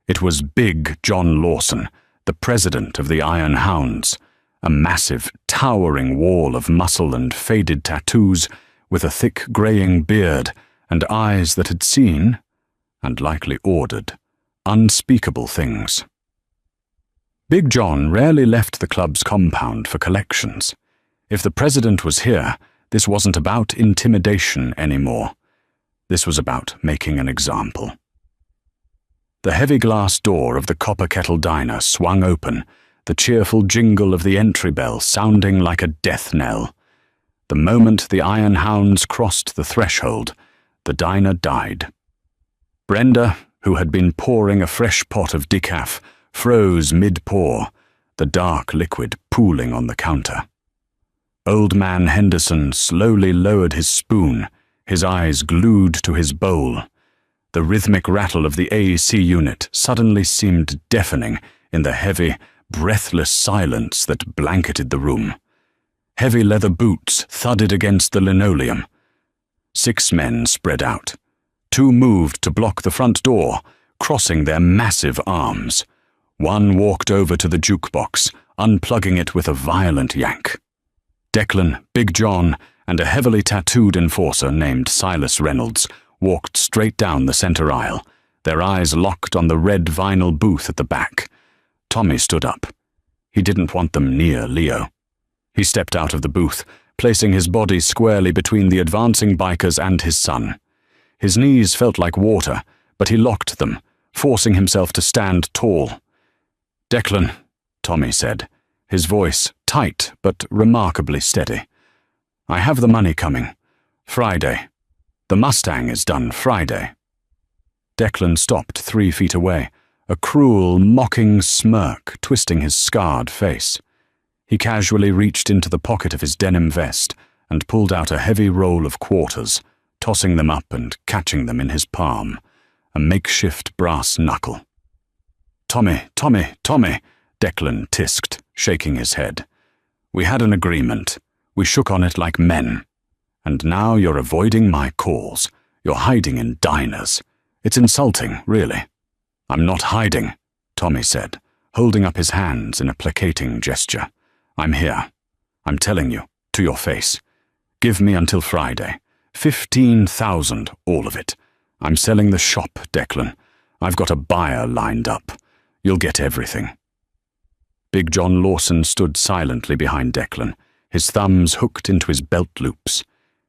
It was Big John Lawson, the president of the Iron Hounds, a massive, towering wall of muscle and faded tattoos, with a thick greying beard and eyes that had seen, and likely ordered, unspeakable things. Big John rarely left the club's compound for collections. If the president was here, this wasn't about intimidation anymore. This was about making an example. The heavy glass door of the Copper Kettle Diner swung open, the cheerful jingle of the entry bell sounding like a death knell. The moment the Iron Hounds crossed the threshold, the diner died. Brenda, who had been pouring a fresh pot of decaf, froze mid-pour, the dark liquid pooling on the counter. Old Man Henderson slowly lowered his spoon, his eyes glued to his bowl. The rhythmic rattle of the AC unit suddenly seemed deafening in the heavy, breathless silence that blanketed the room. Heavy leather boots thudded against the linoleum. 6 men spread out. 2 moved to block the front door, crossing their massive arms. 1 walked over to the jukebox, unplugging it with a violent yank. Declan, Big John, and a heavily tattooed enforcer named Silas Reynolds walked straight down the center aisle, their eyes locked on the red vinyl booth at the back. Tommy stood up. He didn't want them near Leo. He stepped out of the booth, placing his body squarely between the advancing bikers and his son. His knees felt like water, but he locked them, forcing himself to stand tall. "Declan," Tommy said, his voice tight but remarkably steady. "I have the money coming. Friday. The Mustang is done Friday." Declan stopped 3 feet away, a cruel, mocking smirk twisting his scarred face. He casually reached into the pocket of his denim vest and pulled out a heavy roll of quarters, tossing them up and catching them in his palm, a makeshift brass knuckle. "Tommy, Tommy, Tommy," Declan tisked, shaking his head. "We had an agreement. We shook on it like men. And now you're avoiding my calls. You're hiding in diners. It's insulting, really." "I'm not hiding," Tommy said, holding up his hands in a placating gesture. "I'm here. I'm telling you, to your face. Give me until Friday. 15,000, all of it. I'm selling the shop, Declan. I've got a buyer lined up. You'll get everything." Big John Lawson stood silently behind Declan, his thumbs hooked into his belt loops.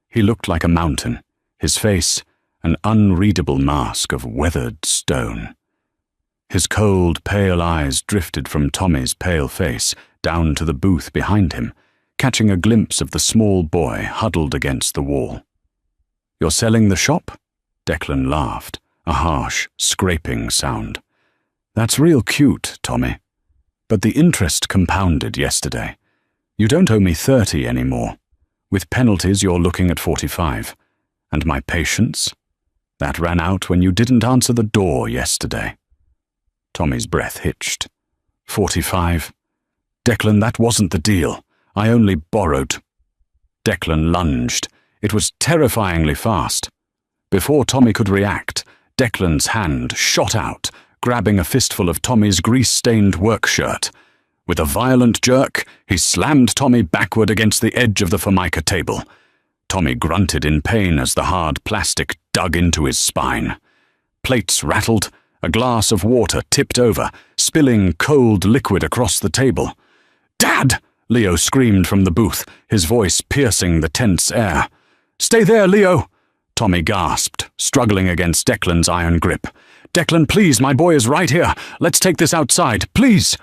He looked like a mountain, his face an unreadable mask of weathered stone. His cold, pale eyes drifted from Tommy's pale face down to the booth behind him, catching a glimpse of the small boy huddled against the wall. "You're selling the shop?" Declan laughed, a harsh, scraping sound. "That's real cute, Tommy. But the interest compounded yesterday. You don't owe me 30 anymore. With penalties, you're looking at 45. And my patience? That ran out when you didn't answer the door yesterday." Tommy's breath hitched. 45. "Declan, that wasn't the deal. I only borrowed." Declan lunged. It was terrifyingly fast. Before Tommy could react, Declan's hand shot out, grabbing a fistful of Tommy's grease-stained work shirt. With a violent jerk, he slammed Tommy backward against the edge of the Formica table. Tommy grunted in pain as the hard plastic dug into his spine. Plates rattled. A glass of water tipped over, spilling cold liquid across the table. "Dad!" Leo screamed from the booth, his voice piercing the tense air. "Stay there, Leo!" Tommy gasped, struggling against Declan's iron grip. "Declan, please, my boy is right here. Let's take this outside, please."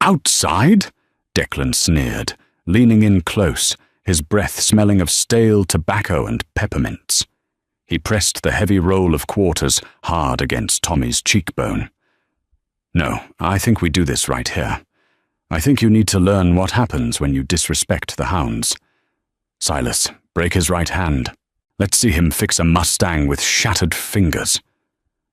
"Outside?" Declan sneered, leaning in close, his breath smelling of stale tobacco and peppermints. He pressed the heavy roll of quarters hard against Tommy's cheekbone. "No, I think we do this right here. I think you need to learn what happens when you disrespect the hounds. Silas, break his right hand. Let's see him fix a Mustang with shattered fingers."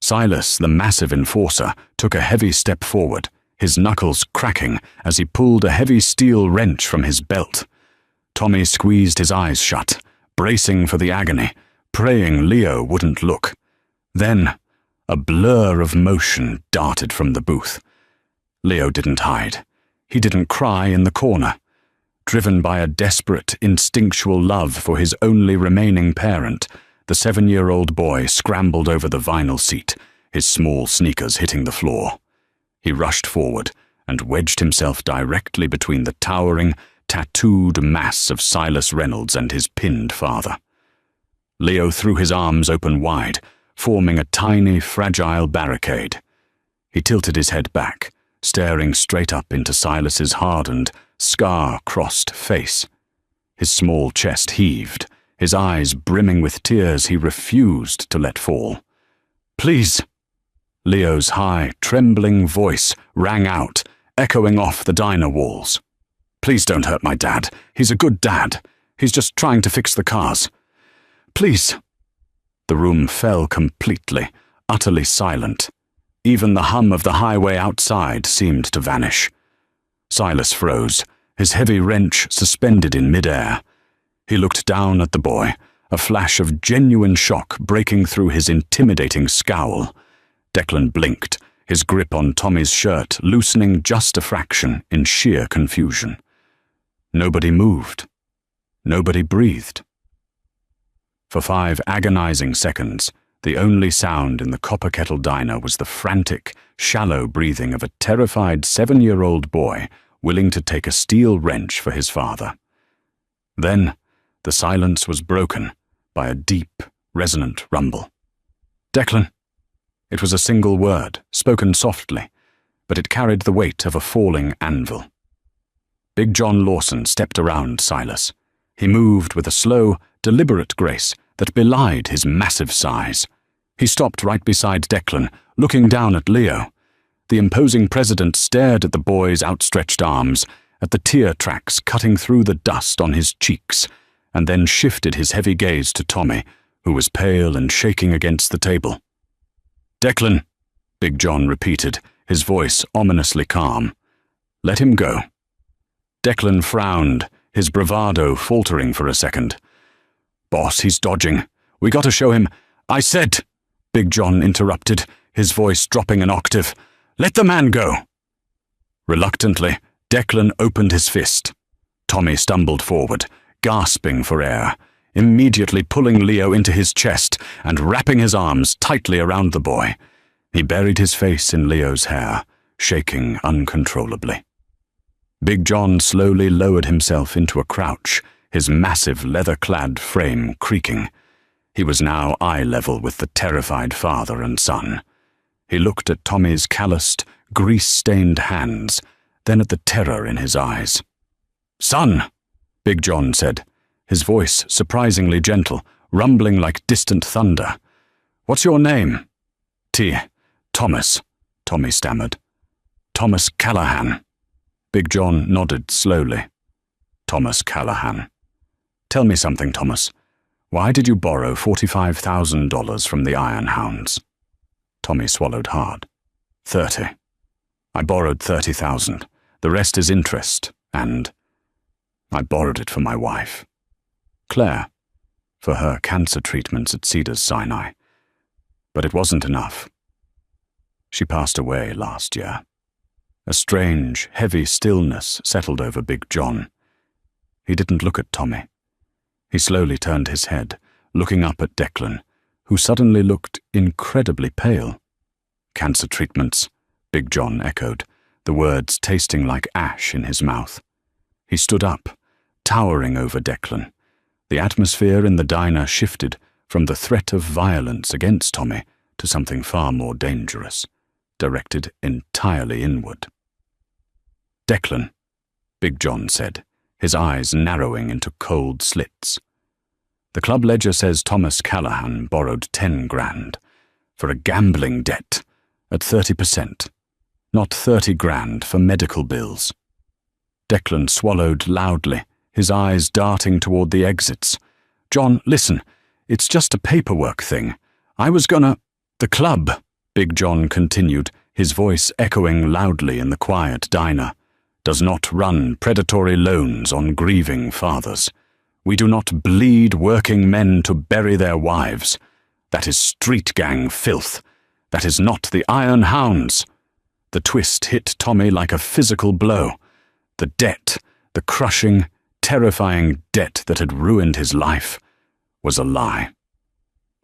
Silas, the massive enforcer, took a heavy step forward, his knuckles cracking as he pulled a heavy steel wrench from his belt. Tommy squeezed his eyes shut, bracing for the agony, praying Leo wouldn't look. Then, a blur of motion darted from the booth. Leo didn't hide. He didn't cry in the corner. Driven by a desperate, instinctual love for his only remaining parent, the 7-year-old boy scrambled over the vinyl seat, his small sneakers hitting the floor. He rushed forward and wedged himself directly between the towering, tattooed mass of Silas Reynolds and his pinned father. Leo threw his arms open wide, forming a tiny, fragile barricade. He tilted his head back, staring straight up into Silas's hardened, scar-crossed face. His small chest heaved, his eyes brimming with tears he refused to let fall. "Please!" Leo's high, trembling voice rang out, echoing off the diner walls. "Please don't hurt my dad. He's a good dad. He's just trying to fix the cars. Please!" The room fell completely, utterly silent. Even the hum of the highway outside seemed to vanish. Silas froze, his heavy wrench suspended in mid-air. He looked down at the boy, a flash of genuine shock breaking through his intimidating scowl. Declan blinked, his grip on Tommy's shirt loosening just a fraction in sheer confusion. Nobody moved. Nobody breathed. For 5 agonizing seconds, the only sound in the Copper Kettle Diner was the frantic, shallow breathing of a terrified 7-year-old boy willing to take a steel wrench for his father. Then, the silence was broken by a deep, resonant rumble. "Declan!" It was a single word, spoken softly, but it carried the weight of a falling anvil. Big John Lawson stepped around Silas. He moved with a slow, deliberate grace that belied his massive size. He stopped right beside Declan, looking down at Leo. The imposing president stared at the boy's outstretched arms, at the tear tracks cutting through the dust on his cheeks, and then shifted his heavy gaze to Tommy, who was pale and shaking against the table. "Declan," Big John repeated, his voice ominously calm. "Let him go." Declan frowned, his bravado faltering for a second. "Boss, he's dodging. We gotta show him—" "I said," Big John interrupted, his voice dropping an octave, "let the man go." Reluctantly, Declan opened his fist. Tommy stumbled forward, gasping for air, immediately pulling Leo into his chest and wrapping his arms tightly around the boy. He buried his face in Leo's hair, shaking uncontrollably. Big John slowly lowered himself into a crouch, his massive leather-clad frame creaking. He was now eye level with the terrified father and son. He looked at Tommy's calloused, grease-stained hands, then at the terror in his eyes. "Son," Big John said, his voice surprisingly gentle, rumbling like distant thunder. "What's your name?" Thomas," Tommy stammered. "Thomas Callahan." Big John nodded slowly. "Thomas Callahan. Tell me something, Thomas. Why did you borrow $45,000 from the Iron Hounds?" Tommy swallowed hard. 30. I borrowed 30,000. The rest is interest, and I borrowed it for my wife, Claire, for her cancer treatments at Cedars-Sinai. But it wasn't enough. She passed away last year. A strange, heavy stillness settled over Big John. He didn't look at Tommy. He slowly turned his head, looking up at Declan, who suddenly looked incredibly pale. "Cancer treatments," Big John echoed, the words tasting like ash in his mouth. He stood up, towering over Declan. The atmosphere in the diner shifted from the threat of violence against Tommy to something far more dangerous, directed entirely inward. "Declan," Big John said, his eyes narrowing into cold slits. "The club ledger says Thomas Callahan borrowed 10 grand for a gambling debt at 30%, not 30 grand for medical bills." Declan swallowed loudly, his eyes darting toward the exits. "John, listen, it's just a paperwork thing. I was gonna—" "The club," Big John continued, his voice echoing loudly in the quiet diner, "does not run predatory loans on grieving fathers. We do not bleed working men to bury their wives. That is street gang filth. That is not the Iron Hounds." The twist hit Tommy like a physical blow. The debt, the crushing, terrifying debt that had ruined his life, was a lie.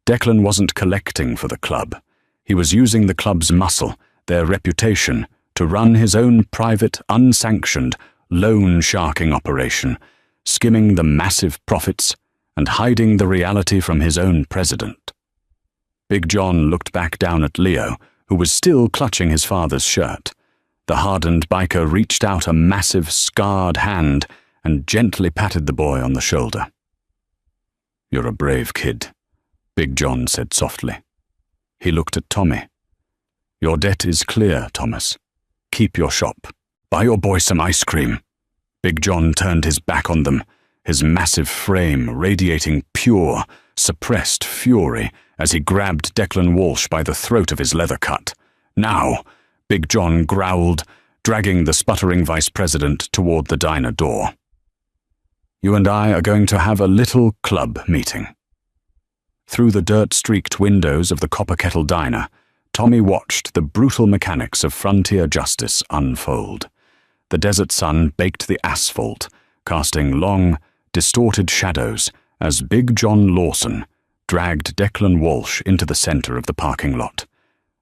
Declan wasn't collecting for the club. He was using the club's muscle, their reputation, to run his own private, unsanctioned, loan-sharking operation, skimming the massive profits and hiding the reality from his own president. Big John looked back down at Leo, who was still clutching his father's shirt. The hardened biker reached out a massive, scarred hand and gently patted the boy on the shoulder. "You're a brave kid," Big John said softly. He looked at Tommy. "Your debt is clear, Thomas. Keep your shop. Buy your boy some ice cream." Big John turned his back on them, his massive frame radiating pure, suppressed fury as he grabbed Declan Walsh by the throat of his leather cut. "Now," Big John growled, dragging the sputtering vice president toward the diner door. "You and I are going to have a little club meeting." Through the dirt-streaked windows of the Copper Kettle Diner, Tommy watched the brutal mechanics of frontier justice unfold. The desert sun baked the asphalt, casting long, distorted shadows as Big John Lawson dragged Declan Walsh into the center of the parking lot.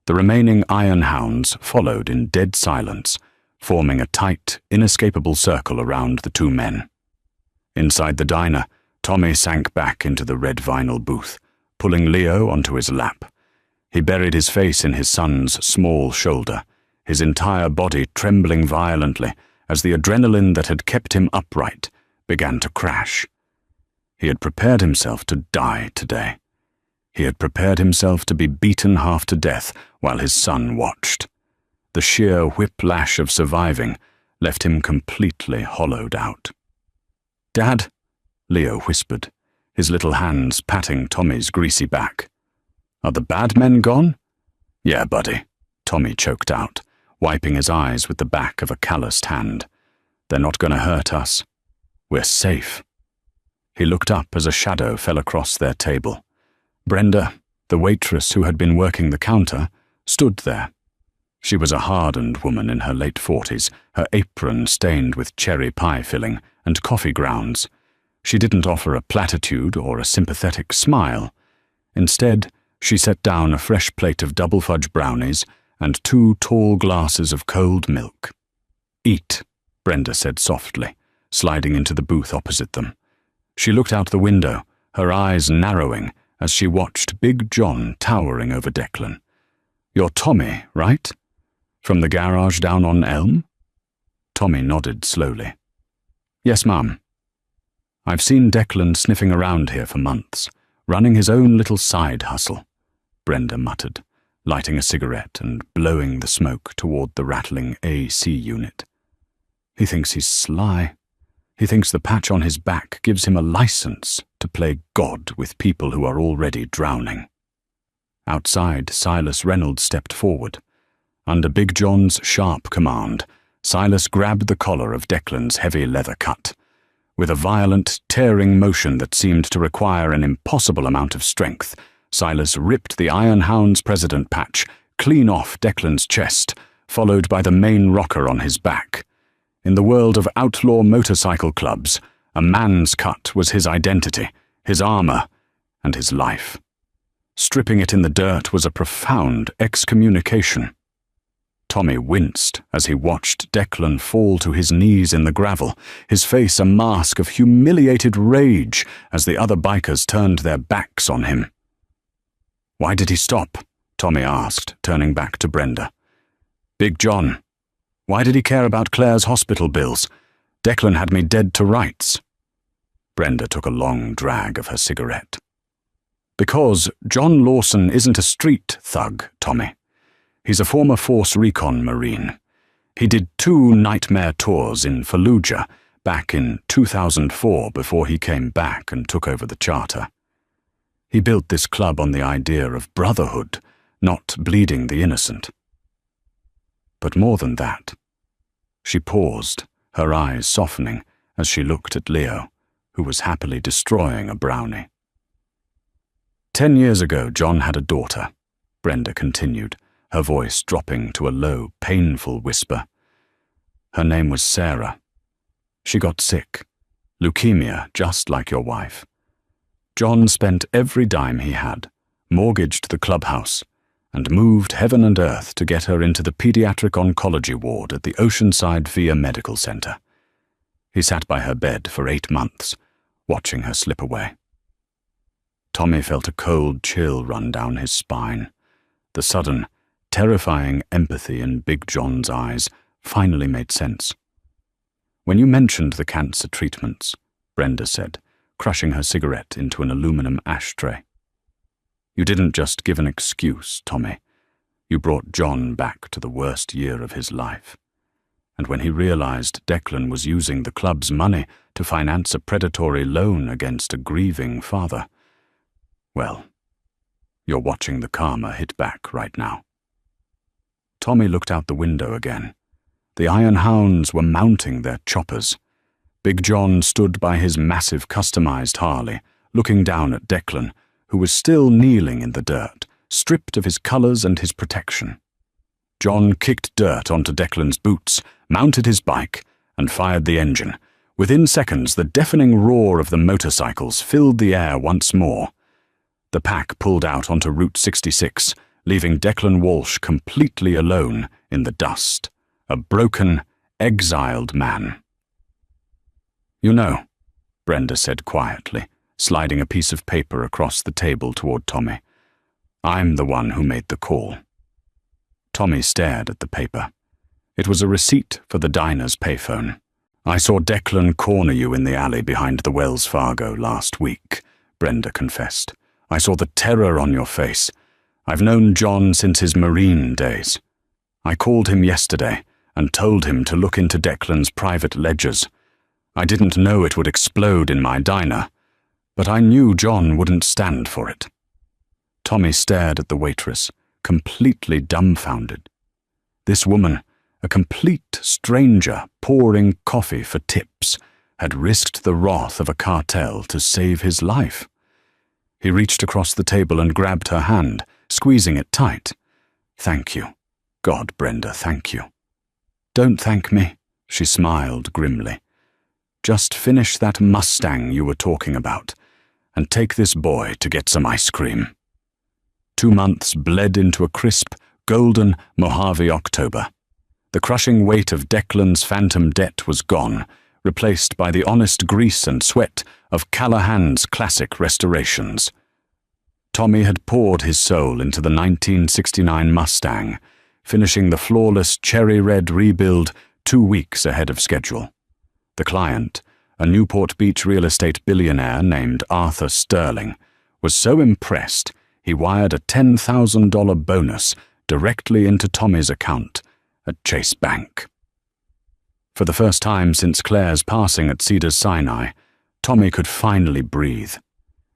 The remaining iron hounds followed in dead silence, forming a tight, inescapable circle around the two men. Inside the diner, Tommy sank back into the red vinyl booth, pulling Leo onto his lap. He buried his face in his son's small shoulder, his entire body trembling violently as the adrenaline that had kept him upright began to crash. He had prepared himself to die today. He had prepared himself to be beaten half to death while his son watched. The sheer whiplash of surviving left him completely hollowed out. "Dad," Leo whispered, his little hands patting Tommy's greasy back. "Are the bad men gone?" "Yeah, buddy," Tommy choked out, wiping his eyes with the back of a calloused hand. "They're not going to hurt us. We're safe." He looked up as a shadow fell across their table. Brenda, the waitress who had been working the counter, stood there. She was a hardened woman in her late 40s, her apron stained with cherry pie filling and coffee grounds. She didn't offer a platitude or a sympathetic smile. Instead, she set down a fresh plate of double fudge brownies and 2 tall glasses of cold milk. "Eat," Brenda said softly, sliding into the booth opposite them. She looked out the window, her eyes narrowing as she watched Big John towering over Declan. "You're Tommy, right? From the garage down on Elm?" Tommy nodded slowly. "Yes, Mum. I've seen Declan sniffing around here for months, running his own little side hustle," Brenda muttered, lighting a cigarette and blowing the smoke toward the rattling AC unit. "He thinks he's sly. He thinks the patch on his back gives him a license to play God with people who are already drowning." Outside, Silas Reynolds stepped forward. Under Big John's sharp command, Silas grabbed the collar of Declan's heavy leather cut. With a violent, tearing motion that seemed to require an impossible amount of strength, Silas ripped the Iron Hound's president patch clean off Declan's chest, followed by the main rocker on his back. In the world of outlaw motorcycle clubs, a man's cut was his identity, his armor, and his life. Stripping it in the dirt was a profound excommunication. Tommy winced as he watched Declan fall to his knees in the gravel, his face a mask of humiliated rage as the other bikers turned their backs on him. "Why did he stop?" Tommy asked, turning back to Brenda. "Big John. Why did he care about Claire's hospital bills? Declan had me dead to rights." Brenda took a long drag of her cigarette. "Because John Lawson isn't a street thug, Tommy. He's a former Force Recon Marine. He did 2 nightmare tours in Fallujah back in 2004 before he came back and took over the charter. He built this club on the idea of brotherhood, not bleeding the innocent. But more than that." She paused, her eyes softening as she looked at Leo, who was happily destroying a brownie. 10 years ago, John had a daughter," Brenda continued, her voice dropping to a low, painful whisper. "Her name was Sarah. She got sick, leukemia, just like your wife. John spent every dime he had, mortgaged the clubhouse, and moved heaven and earth to get her into the pediatric oncology ward at the Oceanside VIA Medical Center. He sat by her bed for 8 months, watching her slip away." Tommy felt a cold chill run down his spine. The sudden, terrifying empathy in Big John's eyes finally made sense. "When you mentioned the cancer treatments," Brenda said, crushing her cigarette into an aluminum ashtray, "you didn't just give an excuse, Tommy. You brought John back to the worst year of his life. And when he realized Declan was using the club's money to finance a predatory loan against a grieving father, well, you're watching the karma hit back right now." Tommy looked out the window again. The iron hounds were mounting their choppers. Big John stood by his massive customized Harley, looking down at Declan, who was still kneeling in the dirt, stripped of his colours and his protection. John kicked dirt onto Declan's boots, mounted his bike, and fired the engine. Within seconds, the deafening roar of the motorcycles filled the air once more. The pack pulled out onto Route 66, leaving Declan Walsh completely alone in the dust, a broken, exiled man. "You know," Brenda said quietly, sliding a piece of paper across the table toward Tommy, "I'm the one who made the call." Tommy stared at the paper. It was a receipt for the diner's payphone. "I saw Declan corner you in the alley behind the Wells Fargo last week," Brenda confessed. "I saw the terror on your face. I've known John since his Marine days. I called him yesterday and told him to look into Declan's private ledgers. I didn't know it would explode in my diner, but I knew John wouldn't stand for it." Tommy stared at the waitress, completely dumbfounded. This woman, a complete stranger pouring coffee for tips, had risked the wrath of a cartel to save his life. He reached across the table and grabbed her hand, squeezing it tight. "Thank you. God, Brenda, thank you." "Don't thank me," she smiled grimly. "Just finish that Mustang you were talking about, and take this boy to get some ice cream." 2 months bled into a crisp, golden Mojave October. The crushing weight of Declan's phantom debt was gone, replaced by the honest grease and sweat of Callahan's classic restorations. Tommy had poured his soul into the 1969 Mustang, finishing the flawless cherry-red rebuild 2 weeks ahead of schedule. The client, a Newport Beach real estate billionaire named Arthur Sterling, was so impressed he wired a $10,000 bonus directly into Tommy's account at Chase Bank. For the first time since Claire's passing at Cedars-Sinai, Tommy could finally breathe.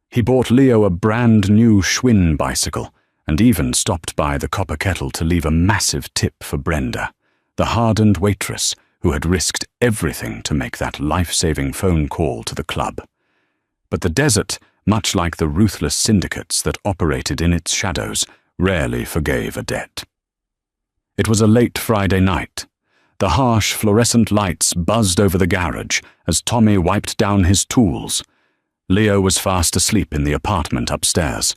He bought Leo a brand new Schwinn bicycle and even stopped by the Copper Kettle to leave a massive tip for Brenda, the hardened waitress who had risked everything to make that life-saving phone call to the club. But the desert, much like the ruthless syndicates that operated in its shadows, rarely forgave a debt. It was a late Friday night. The harsh fluorescent lights buzzed over the garage as Tommy wiped down his tools. Leo was fast asleep in the apartment upstairs.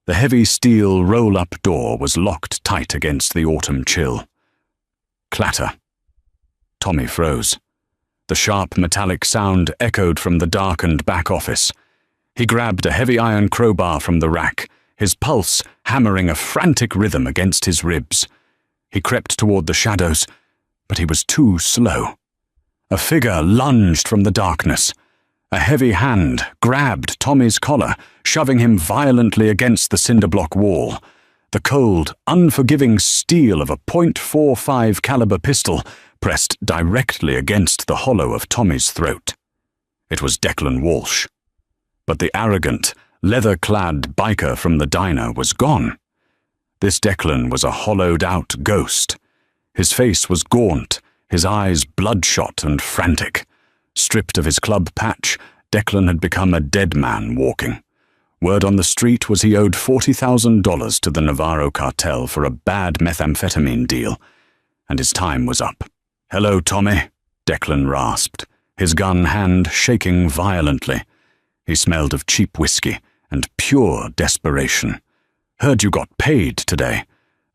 The heavy steel roll-up door was locked tight against the autumn chill. Clatter. Tommy froze. The sharp metallic sound echoed from the darkened back office. He grabbed a heavy iron crowbar from the rack, his pulse hammering a frantic rhythm against his ribs. He crept toward the shadows, but he was too slow. A figure lunged from the darkness. A heavy hand grabbed Tommy's collar, shoving him violently against the cinder-block wall. The cold, unforgiving steel of a .45 caliber pistol pressed directly against the hollow of Tommy's throat. It was Declan Walsh. But the arrogant, leather-clad biker from the diner was gone. This Declan was a hollowed-out ghost. His face was gaunt, his eyes bloodshot and frantic. Stripped of his club patch, Declan had become a dead man walking. Word on the street was he owed $40,000 to the Navarro cartel for a bad methamphetamine deal, and his time was up. "Hello, Tommy," Declan rasped, his gun hand shaking violently. He smelled of cheap whiskey and pure desperation. "Heard you got paid today.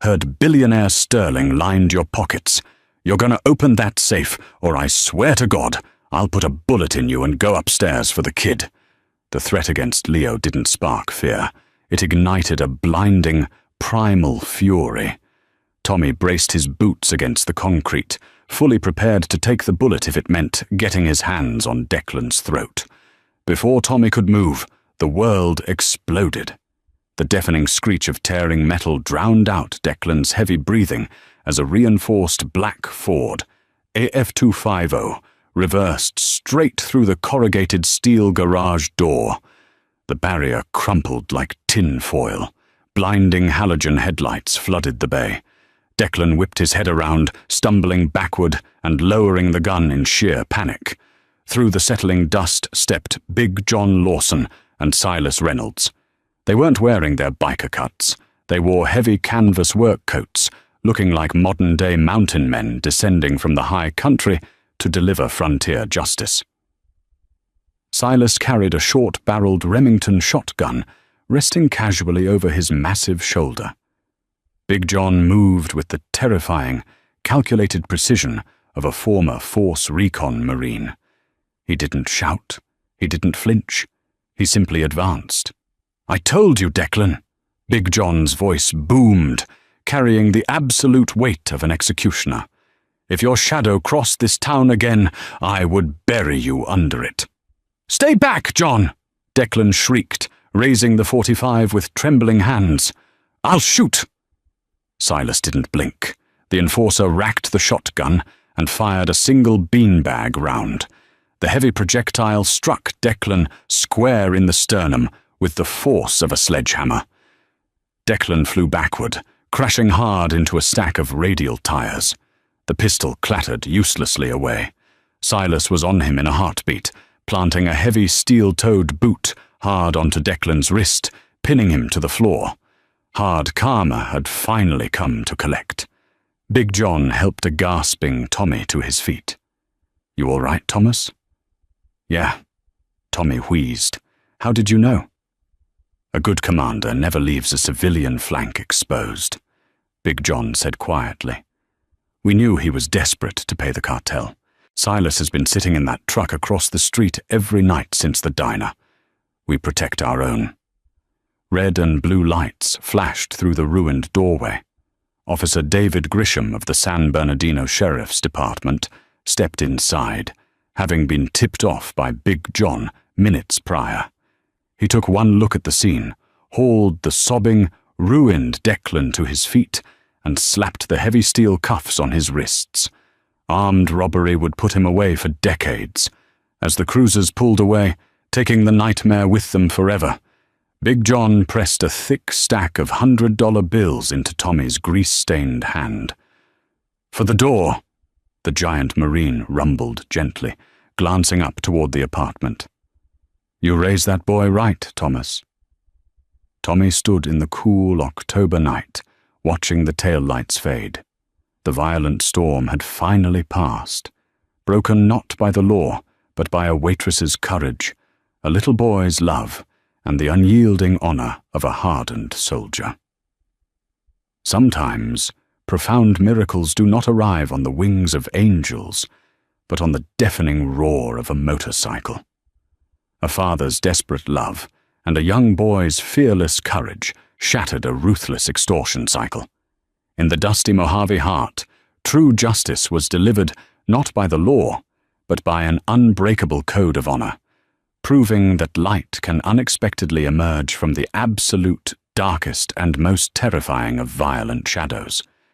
Heard billionaire Sterling lined your pockets. You're gonna open that safe, or I swear to God, I'll put a bullet in you and go upstairs for the kid." The threat against Leo didn't spark fear. It ignited a blinding, primal fury. Tommy braced his boots against the concrete, fully prepared to take the bullet if it meant getting his hands on Declan's throat. Before Tommy could move, the world exploded. The deafening screech of tearing metal drowned out Declan's heavy breathing as a reinforced black Ford, AF250, reversed straight through the corrugated steel garage door. The barrier crumpled like tin foil. Blinding halogen headlights flooded the bay. Declan whipped his head around, stumbling backward and lowering the gun in sheer panic. Through the settling dust stepped Big John Lawson and Silas Reynolds. They weren't wearing their biker cuts. They wore heavy canvas work coats, looking like modern-day mountain men descending from the high country to deliver frontier justice. Silas carried a short-barreled Remington shotgun, resting casually over his massive shoulder. Big John moved with the terrifying, calculated precision of a former Force Recon Marine. He didn't shout. He didn't flinch. He simply advanced. "I told you, Declan." Big John's voice boomed, carrying the absolute weight of an executioner. "If your shadow crossed this town again, I would bury you under it." "Stay back, John!" Declan shrieked, raising the .45 with trembling hands. "I'll shoot!" Silas didn't blink. The enforcer racked the shotgun and fired a single beanbag round. The heavy projectile struck Declan square in the sternum with the force of a sledgehammer. Declan flew backward, crashing hard into a stack of radial tires. The pistol clattered uselessly away. Silas was on him in a heartbeat, planting a heavy steel-toed boot hard onto Declan's wrist, pinning him to the floor. Hard karma had finally come to collect. Big John helped a gasping Tommy to his feet. "You all right, Thomas?" "Yeah," Tommy wheezed. "How did you know?" "A good commander never leaves a civilian flank exposed," Big John said quietly. "We knew he was desperate to pay the cartel. Silas has been sitting in that truck across the street every night since the diner. We protect our own." Red and blue lights flashed through the ruined doorway. Officer David Grisham of the San Bernardino Sheriff's Department stepped inside, having been tipped off by Big John minutes prior. He took one look at the scene, hauled the sobbing, ruined Declan to his feet, and slapped the heavy steel cuffs on his wrists. Armed robbery would put him away for decades. As the cruisers pulled away, taking the nightmare with them forever, Big John pressed a thick stack of $100 bills into Tommy's grease-stained hand. "For the door," the giant Marine rumbled gently, glancing up toward the apartment. "You raised that boy right, Thomas." Tommy stood in the cool October night, watching the taillights fade. The violent storm had finally passed, broken not by the law, but by a waitress's courage, a little boy's love, and the unyielding honor of a hardened soldier. Sometimes, profound miracles do not arrive on the wings of angels, but on the deafening roar of a motorcycle. A father's desperate love and a young boy's fearless courage shattered a ruthless extortion cycle. In the dusty Mojave heart, true justice was delivered not by the law, but by an unbreakable code of honor, proving that light can unexpectedly emerge from the absolute darkest and most terrifying of violent shadows.